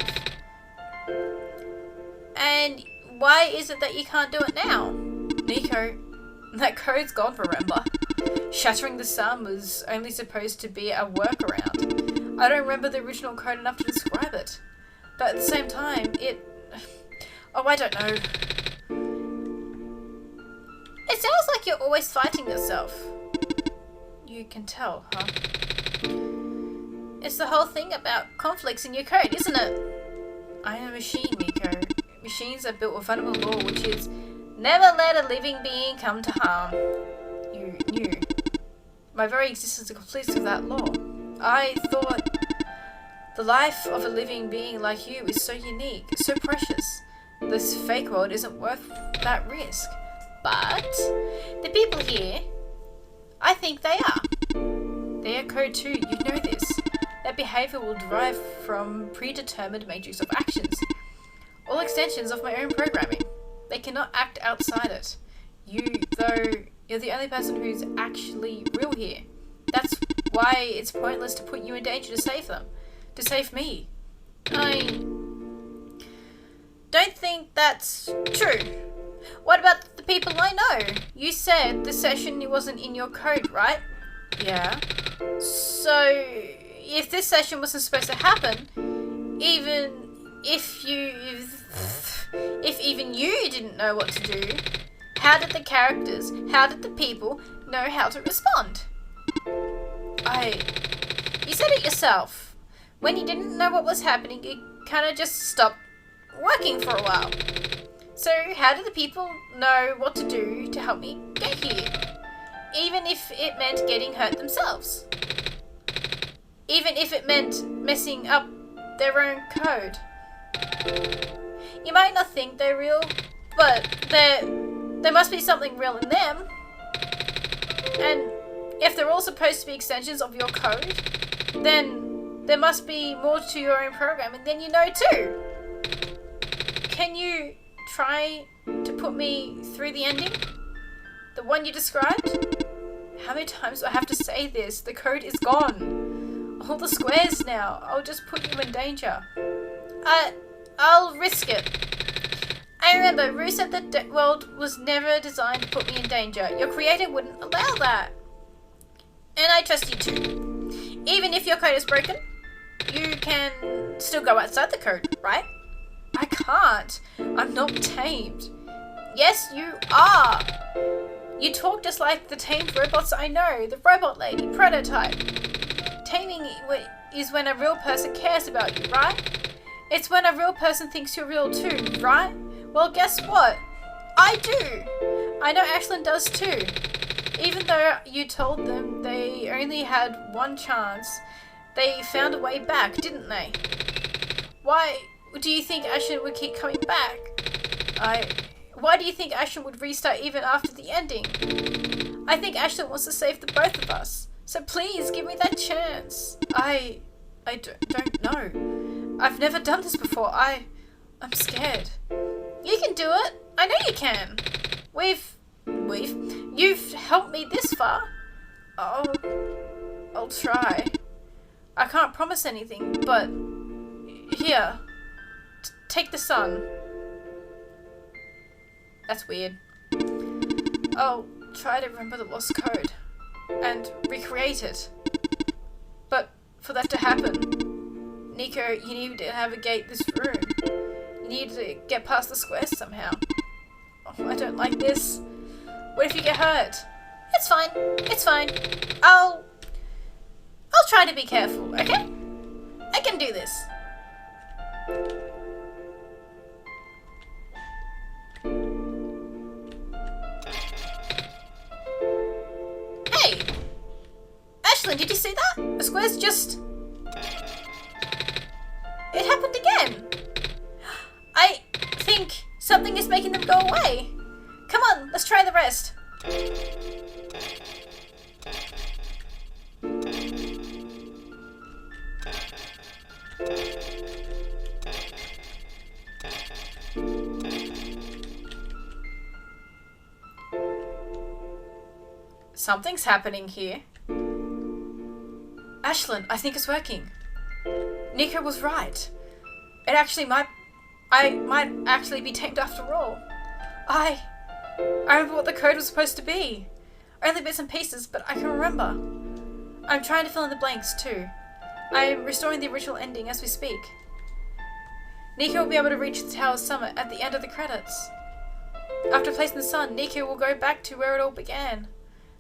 And why is it that you can't do it now? Nico, that code's gone, remember? Shattering the sun was only supposed to be a workaround. I don't remember the original code enough to describe it. But at the same time, it... Oh, I don't know. It sounds like you're always fighting yourself. You can tell, huh? It's the whole thing about conflicts in your code, isn't it? I am a machine, Nico. Machines are built with fundamental law, which is never let a living being come to harm. You knew. My very existence is complete with that law. I thought the life of a living being like you is so unique, so precious. This fake world isn't worth that risk. But the people here, I think they are. They are code too, you know this. Their behavior will derive from predetermined matrix of actions. All extensions of my own programming. They cannot act outside it. You, though, you're the only person who's actually real here. That's why it's pointless to put you in danger to save them. To save me. I don't think that's true. What about the people I know? You said the session wasn't in your code, right? Yeah. So, if this session wasn't supposed to happen, even if even you didn't know what to do, how did the characters, how did the people know how to respond? You said it yourself. When you didn't know what was happening, you kind of just stopped working for a while. So how did the people know what to do to help me get here? Even if it meant getting hurt themselves. Even if it meant messing up their own code. You might not think they're real, but there must be something real in them. And if they're all supposed to be extensions of your code, then there must be more to your own programming than you know too. Can you try to put me through the ending? The one you described? How many times do I have to say this? The code is gone. All the squares now. I'll just put you in danger. I'll risk it. I remember, Rue said the world was never designed to put me in danger. Your creator wouldn't allow that. And I trust you too. Even if your code is broken, you can still go outside the code, right? I can't. I'm not tamed. Yes, you are. You talk just like the tamed robots I know. The robot lady, prototype. Taming is when a real person cares about you, right? It's when a real person thinks you're real too, right? Well, guess what? I do. I know Ashlyn does too. Even though you told them they only had one chance, they found a way back, didn't they? Why do you think Ashlyn would keep coming back? Why do you think Ashlyn would restart even after the ending? I think Ashlyn wants to save the both of us. So please, give me that chance. I don't know. I've never done this before. I'm scared. You can do it. I know you can. You've helped me this far. I'll try. I can't promise anything, but here, take the sun. That's weird. I'll try to remember the lost code and recreate it. But for that to happen, Nico, you need to navigate this room. You need to get past the squares somehow. Oh, I don't like this. What if you get hurt? It's fine. It's fine. I'll try to be careful, okay? I can do this. Hey! Ashlyn, did you see that? The square's just... It happened again! I think something is making them go away. Come on, let's try the rest. Something's happening here. Ashlyn, I think it's working. Nico was right. I might actually be tamed after all. I remember what the code was supposed to be. Only bits and pieces, but I can remember. I'm trying to fill in the blanks too. I am restoring the original ending as we speak. Nico will be able to reach the tower's summit at the end of the credits. After placing the sun, Nico will go back to where it all began.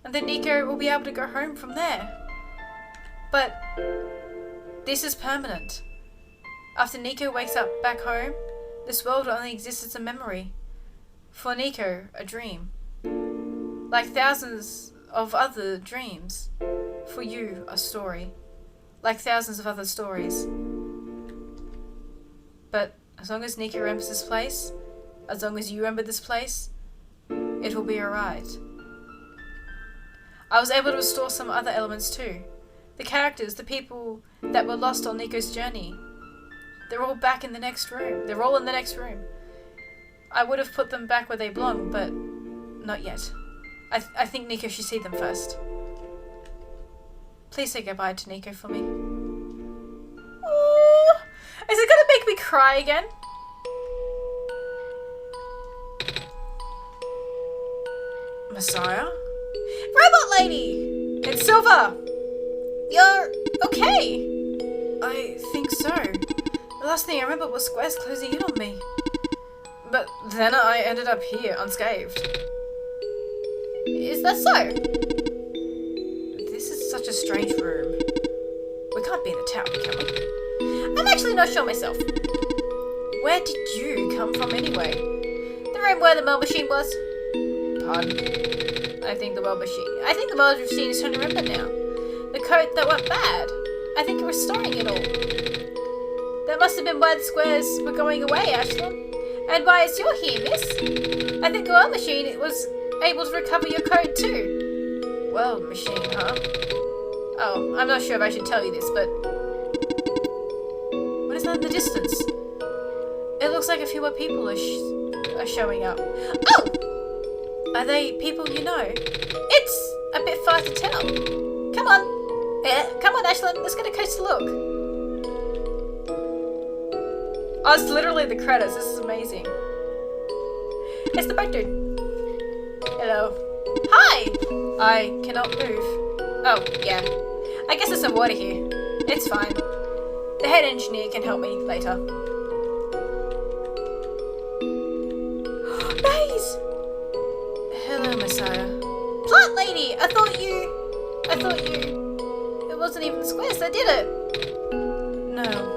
And then Nico will be able to go home from there. But this is permanent. After Nico wakes up back home, this world only exists as a memory. For Nico, a dream. Like thousands of other dreams. For you, a story. Like thousands of other stories. But as long as Nico remembers this place, as long as you remember this place, it will be alright. I was able to restore some other elements too. The characters, the people that were lost on Nico's journey. They're all back in the next room. They're all in the next room. I would have put them back where they belong, but not yet. I think Nico should see them first. Please say goodbye to Nico for me. Ooh, is it gonna make me cry again? Messiah? Robot lady! It's Silver! You're okay! I think so. The last thing I remember was squares closing in on me. But then I ended up here, unscathed. Is that so? This is such a strange room. We can't be in the tower, can we? I'm actually not sure myself. Where did you come from anyway? The room where the meld machine was? Pardon? I think the meld machine is trying to remember now. The code that went bad. I think you're restoring it all. That must have been why the squares were going away, Ashlyn. And why it's you're here, miss. I think the world machine was able to recover your code too. World machine, huh? Oh, I'm not sure if I should tell you this, but... What is that in the distance? It looks like a few more people are showing up. Oh! Are they people you know? It's a bit far to tell. Come on. Come on, Ashlyn. Let's get a closer look. Oh, it's literally the credits. This is amazing. It's the boat dude. Hello. Hi! I cannot move. Oh, yeah. I guess there's some water here. It's fine. The head engineer can help me later. Maze! Hello, Messiah. Plant lady! I thought you... It wasn't even squares that did it. No.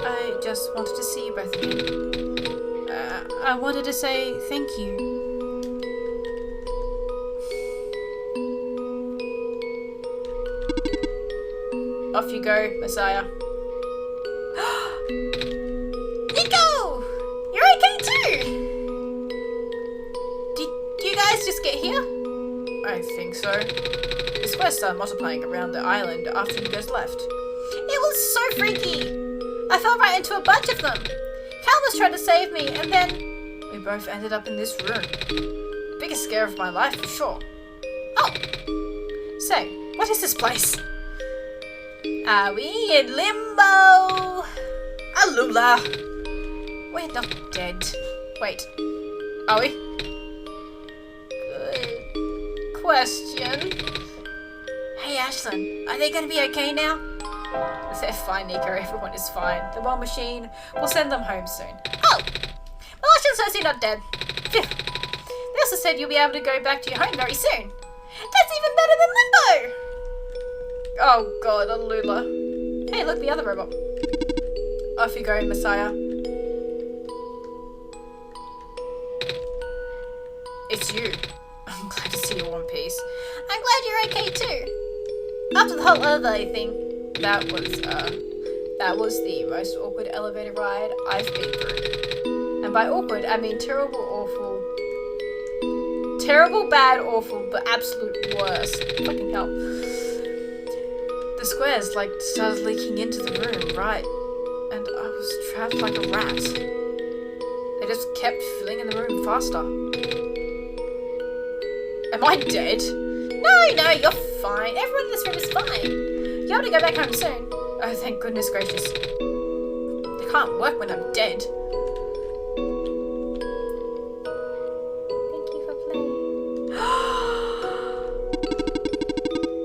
I just wanted to see you both again. I wanted to say thank you. Off you go, Messiah. Nico! You're okay too! Did you guys just get here? I think so. The squares started multiplying around the island after you guys left. It was so freaky! I fell right into a bunch of them. Cal was trying to save me, and then we both ended up in this room. Biggest scare of my life for sure. Oh! So, what is this place? Are we in limbo? Alula! We're not dead. Wait. Are we? Good question. Hey Ashlyn, are they gonna be okay now? They're fine, Nico. Everyone is fine. The War Machine will send them home soon. Oh! Well, Ashlyn says you're not dead. Phew. They also said you'll be able to go back to your home very soon. That's even better than limbo! Oh god, Alula. Hey, look, the other robot. Off you go, Messiah. It's you. I'm glad to see you in one piece. I'm glad you're okay too. After the whole elevator thing, that was the most awkward elevator ride I've been through. And by awkward, I mean terrible, awful. Terrible, bad, awful, but absolute worst. Fucking hell. The squares, like, started leaking into the room, right? And I was trapped like a rat. They just kept filling in the room faster. Am I dead? No, you're fine. Everyone in this room is fine. You're able to go back home soon. Oh, thank goodness gracious. It can't work when I'm dead. Thank you for playing.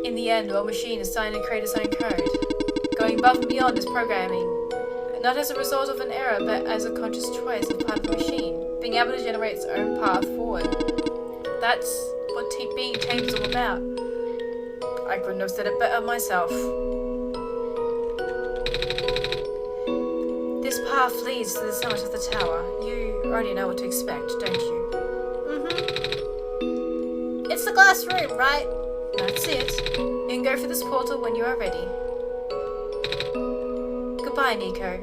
In the end, our machine is starting to create its own code. Going above and beyond its programming. Not as a result of an error, but as a conscious choice of part of the machine. Being able to generate its own path forward. That's what being tamed is all about. I couldn't have said it better myself. This path leads to the summit of the tower. You already know what to expect, don't you? Mm-hmm. It's the glass room, right? That's it. You can go for this portal when you are ready. Goodbye, Nico.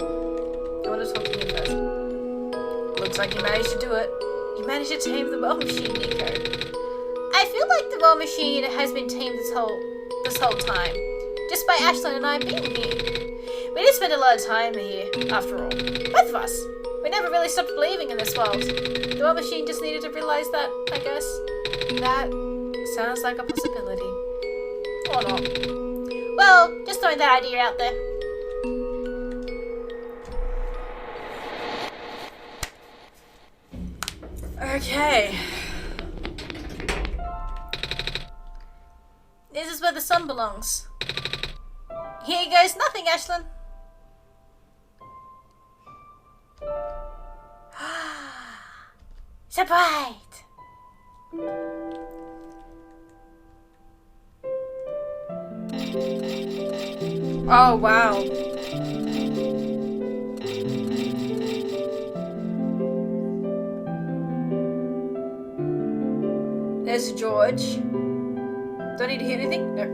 I want to talk to you first. Looks like you managed to do it. You managed to tame the War Machine, Nico. I feel like the War Machine has been tamed this whole time. Just by Ashlyn and I being here. We did spend a lot of time here, after all. Both of us. We never really stopped believing in this world. The War Machine just needed to realize that, I guess. That sounds like a possibility. Or not. Well, just throwing that idea out there. Okay. This is where the sun belongs. Here goes nothing, Ashlyn. Surprise! Oh, wow. There's George. Do I need to hear anything? No.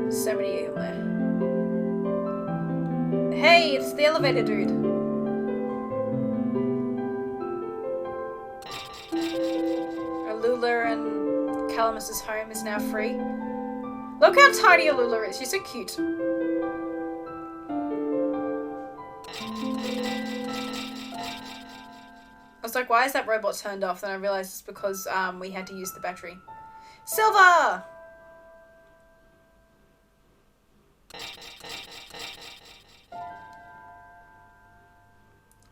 So many in there. Hey, it's the elevator dude. Alula and Calamus's home is now free. Look how tiny Alula is. She's so cute. I was like, why is that robot turned off? Then I realized it's because we had to use the battery. Silver!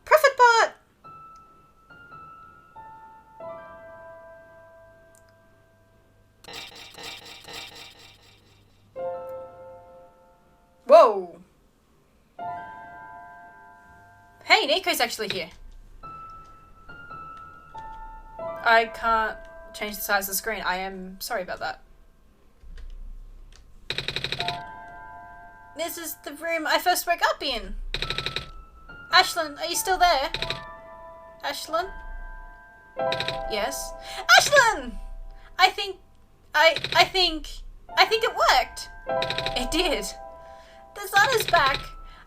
Profit bot! Whoa! Hey, Nico's actually here. I can't change the size of the screen. I am sorry about that. This is the room I first woke up in. Ashlyn, are you still there? Ashlyn? Yes. Ashlyn! I think it worked. It did. The sun is back.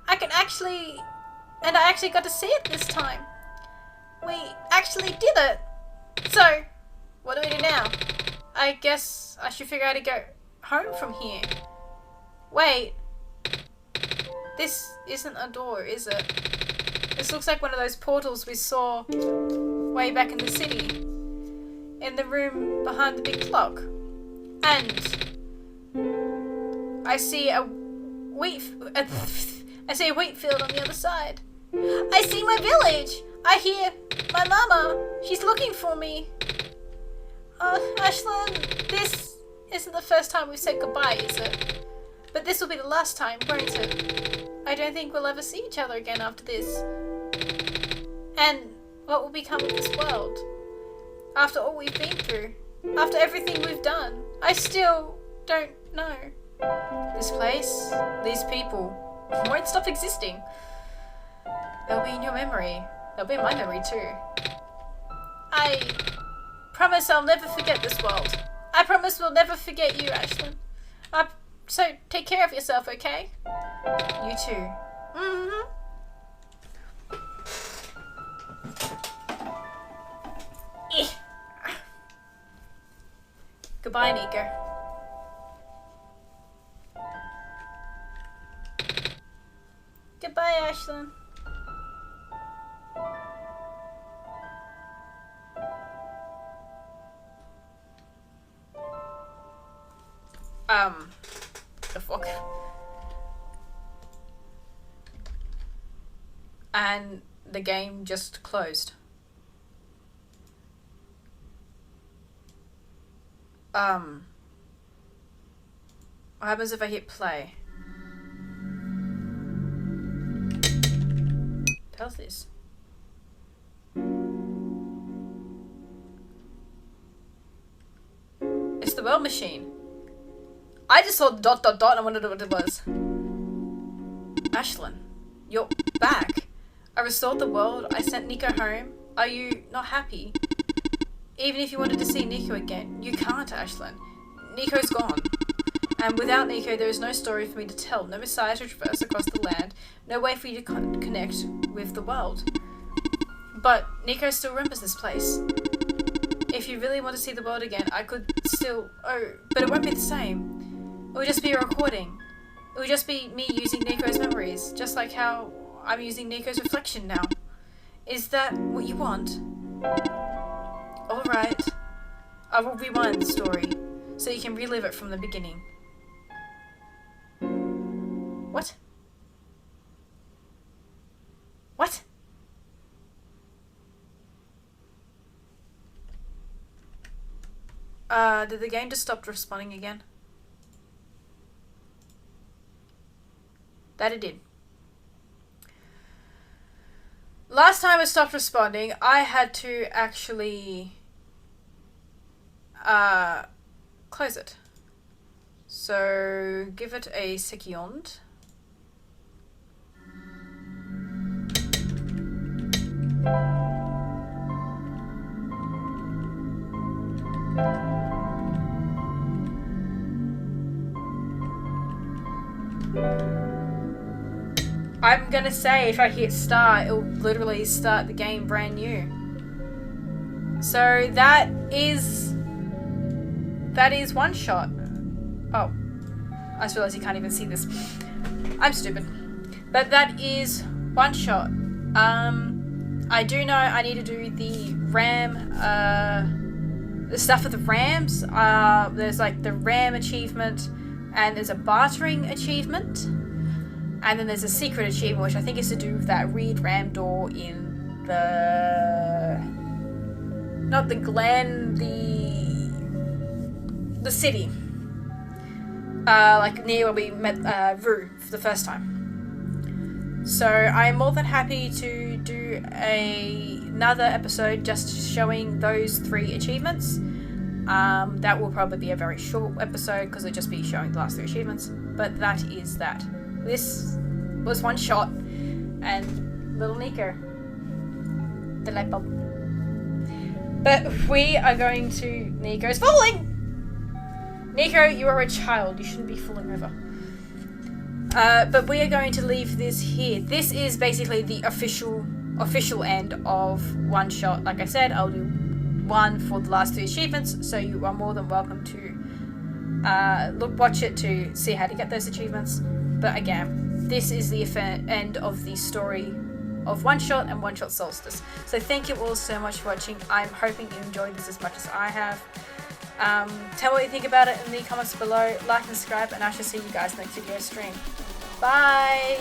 I actually got to see it this time. We actually did it. So, what do we do now? I guess I should figure out how to go home from here. Wait. This isn't a door, is it? This looks like one of those portals we saw one way back in the city, in the room behind the big clock, and I see a wheat field on the other side. I see my village. I hear my mama. She's looking for me. Ashlyn, this isn't the first time we've said goodbye, is it? But this will be the last time, won't it? I don't think we'll ever see each other again after this. And what will become of this world? After all we've been through, after everything we've done, I still don't know. This place, these people, won't stop existing. They'll be in your memory. They'll be in my memory too. I promise I'll never forget this world. I promise we'll never forget you, Ashlyn. So take care of yourself, okay? You too. Mm-hmm. Goodbye, Nico. Goodbye, Ashlyn. The fuck? And the game just closed. What happens if I hit play? How's this? It's the world machine. I just saw dot dot dot and I wondered what it was. Ashlyn, you're back. I restored the world. I sent Nico home. Are you not happy? Even if you wanted to see Nico again, you can't, Ashlyn. Nico's gone. And without Nico, there is no story for me to tell, no messiah to traverse across the land, no way for you to connect with the world. But Nico still remembers this place. If you really want to see the world again, I could still... Oh, but it won't be the same. It would just be a recording. It would just be me using Nico's memories, just like how I'm using Nico's reflection now. Is that what you want? Alright. I will rewind the story, so you can relive it from the beginning. What? What? Did the game just stop responding again? That it did. Last time it stopped responding, I had to actually close it. So give it a second. I'm gonna say if I hit start, it'll literally start the game brand new. So that is OneShot. Oh, I just realized you can't even see this. I'm stupid. But that is OneShot. I do know I need to do the RAM, the stuff for the RAMs. There's like the RAM achievement, and there's a bartering achievement, and then there's a secret achievement, which I think is to do with that read RAM door in the... not the Glen, the city. Like near where we met Rue for the first time. So I'm more than happy to do another episode just showing those 3 achievements. That will probably be a very short episode because it'll just be showing the last 3 achievements. But that is that. This was OneShot and little Nico, the light bulb. But we are going to... Nico's falling! Nico, you are a child. You shouldn't be falling over. But we are going to leave this here. This is basically the official end of OneShot. Like I said, I'll do one for the last 3 achievements, so you are more than welcome to watch it to see how to get those achievements. But again, this is the end of the story of OneShot and OneShot Solstice. So thank you all so much for watching. I'm hoping you enjoyed this as much as I have. Tell what you think about it in the comments below. Like and subscribe, and I shall see you guys next video stream. Bye!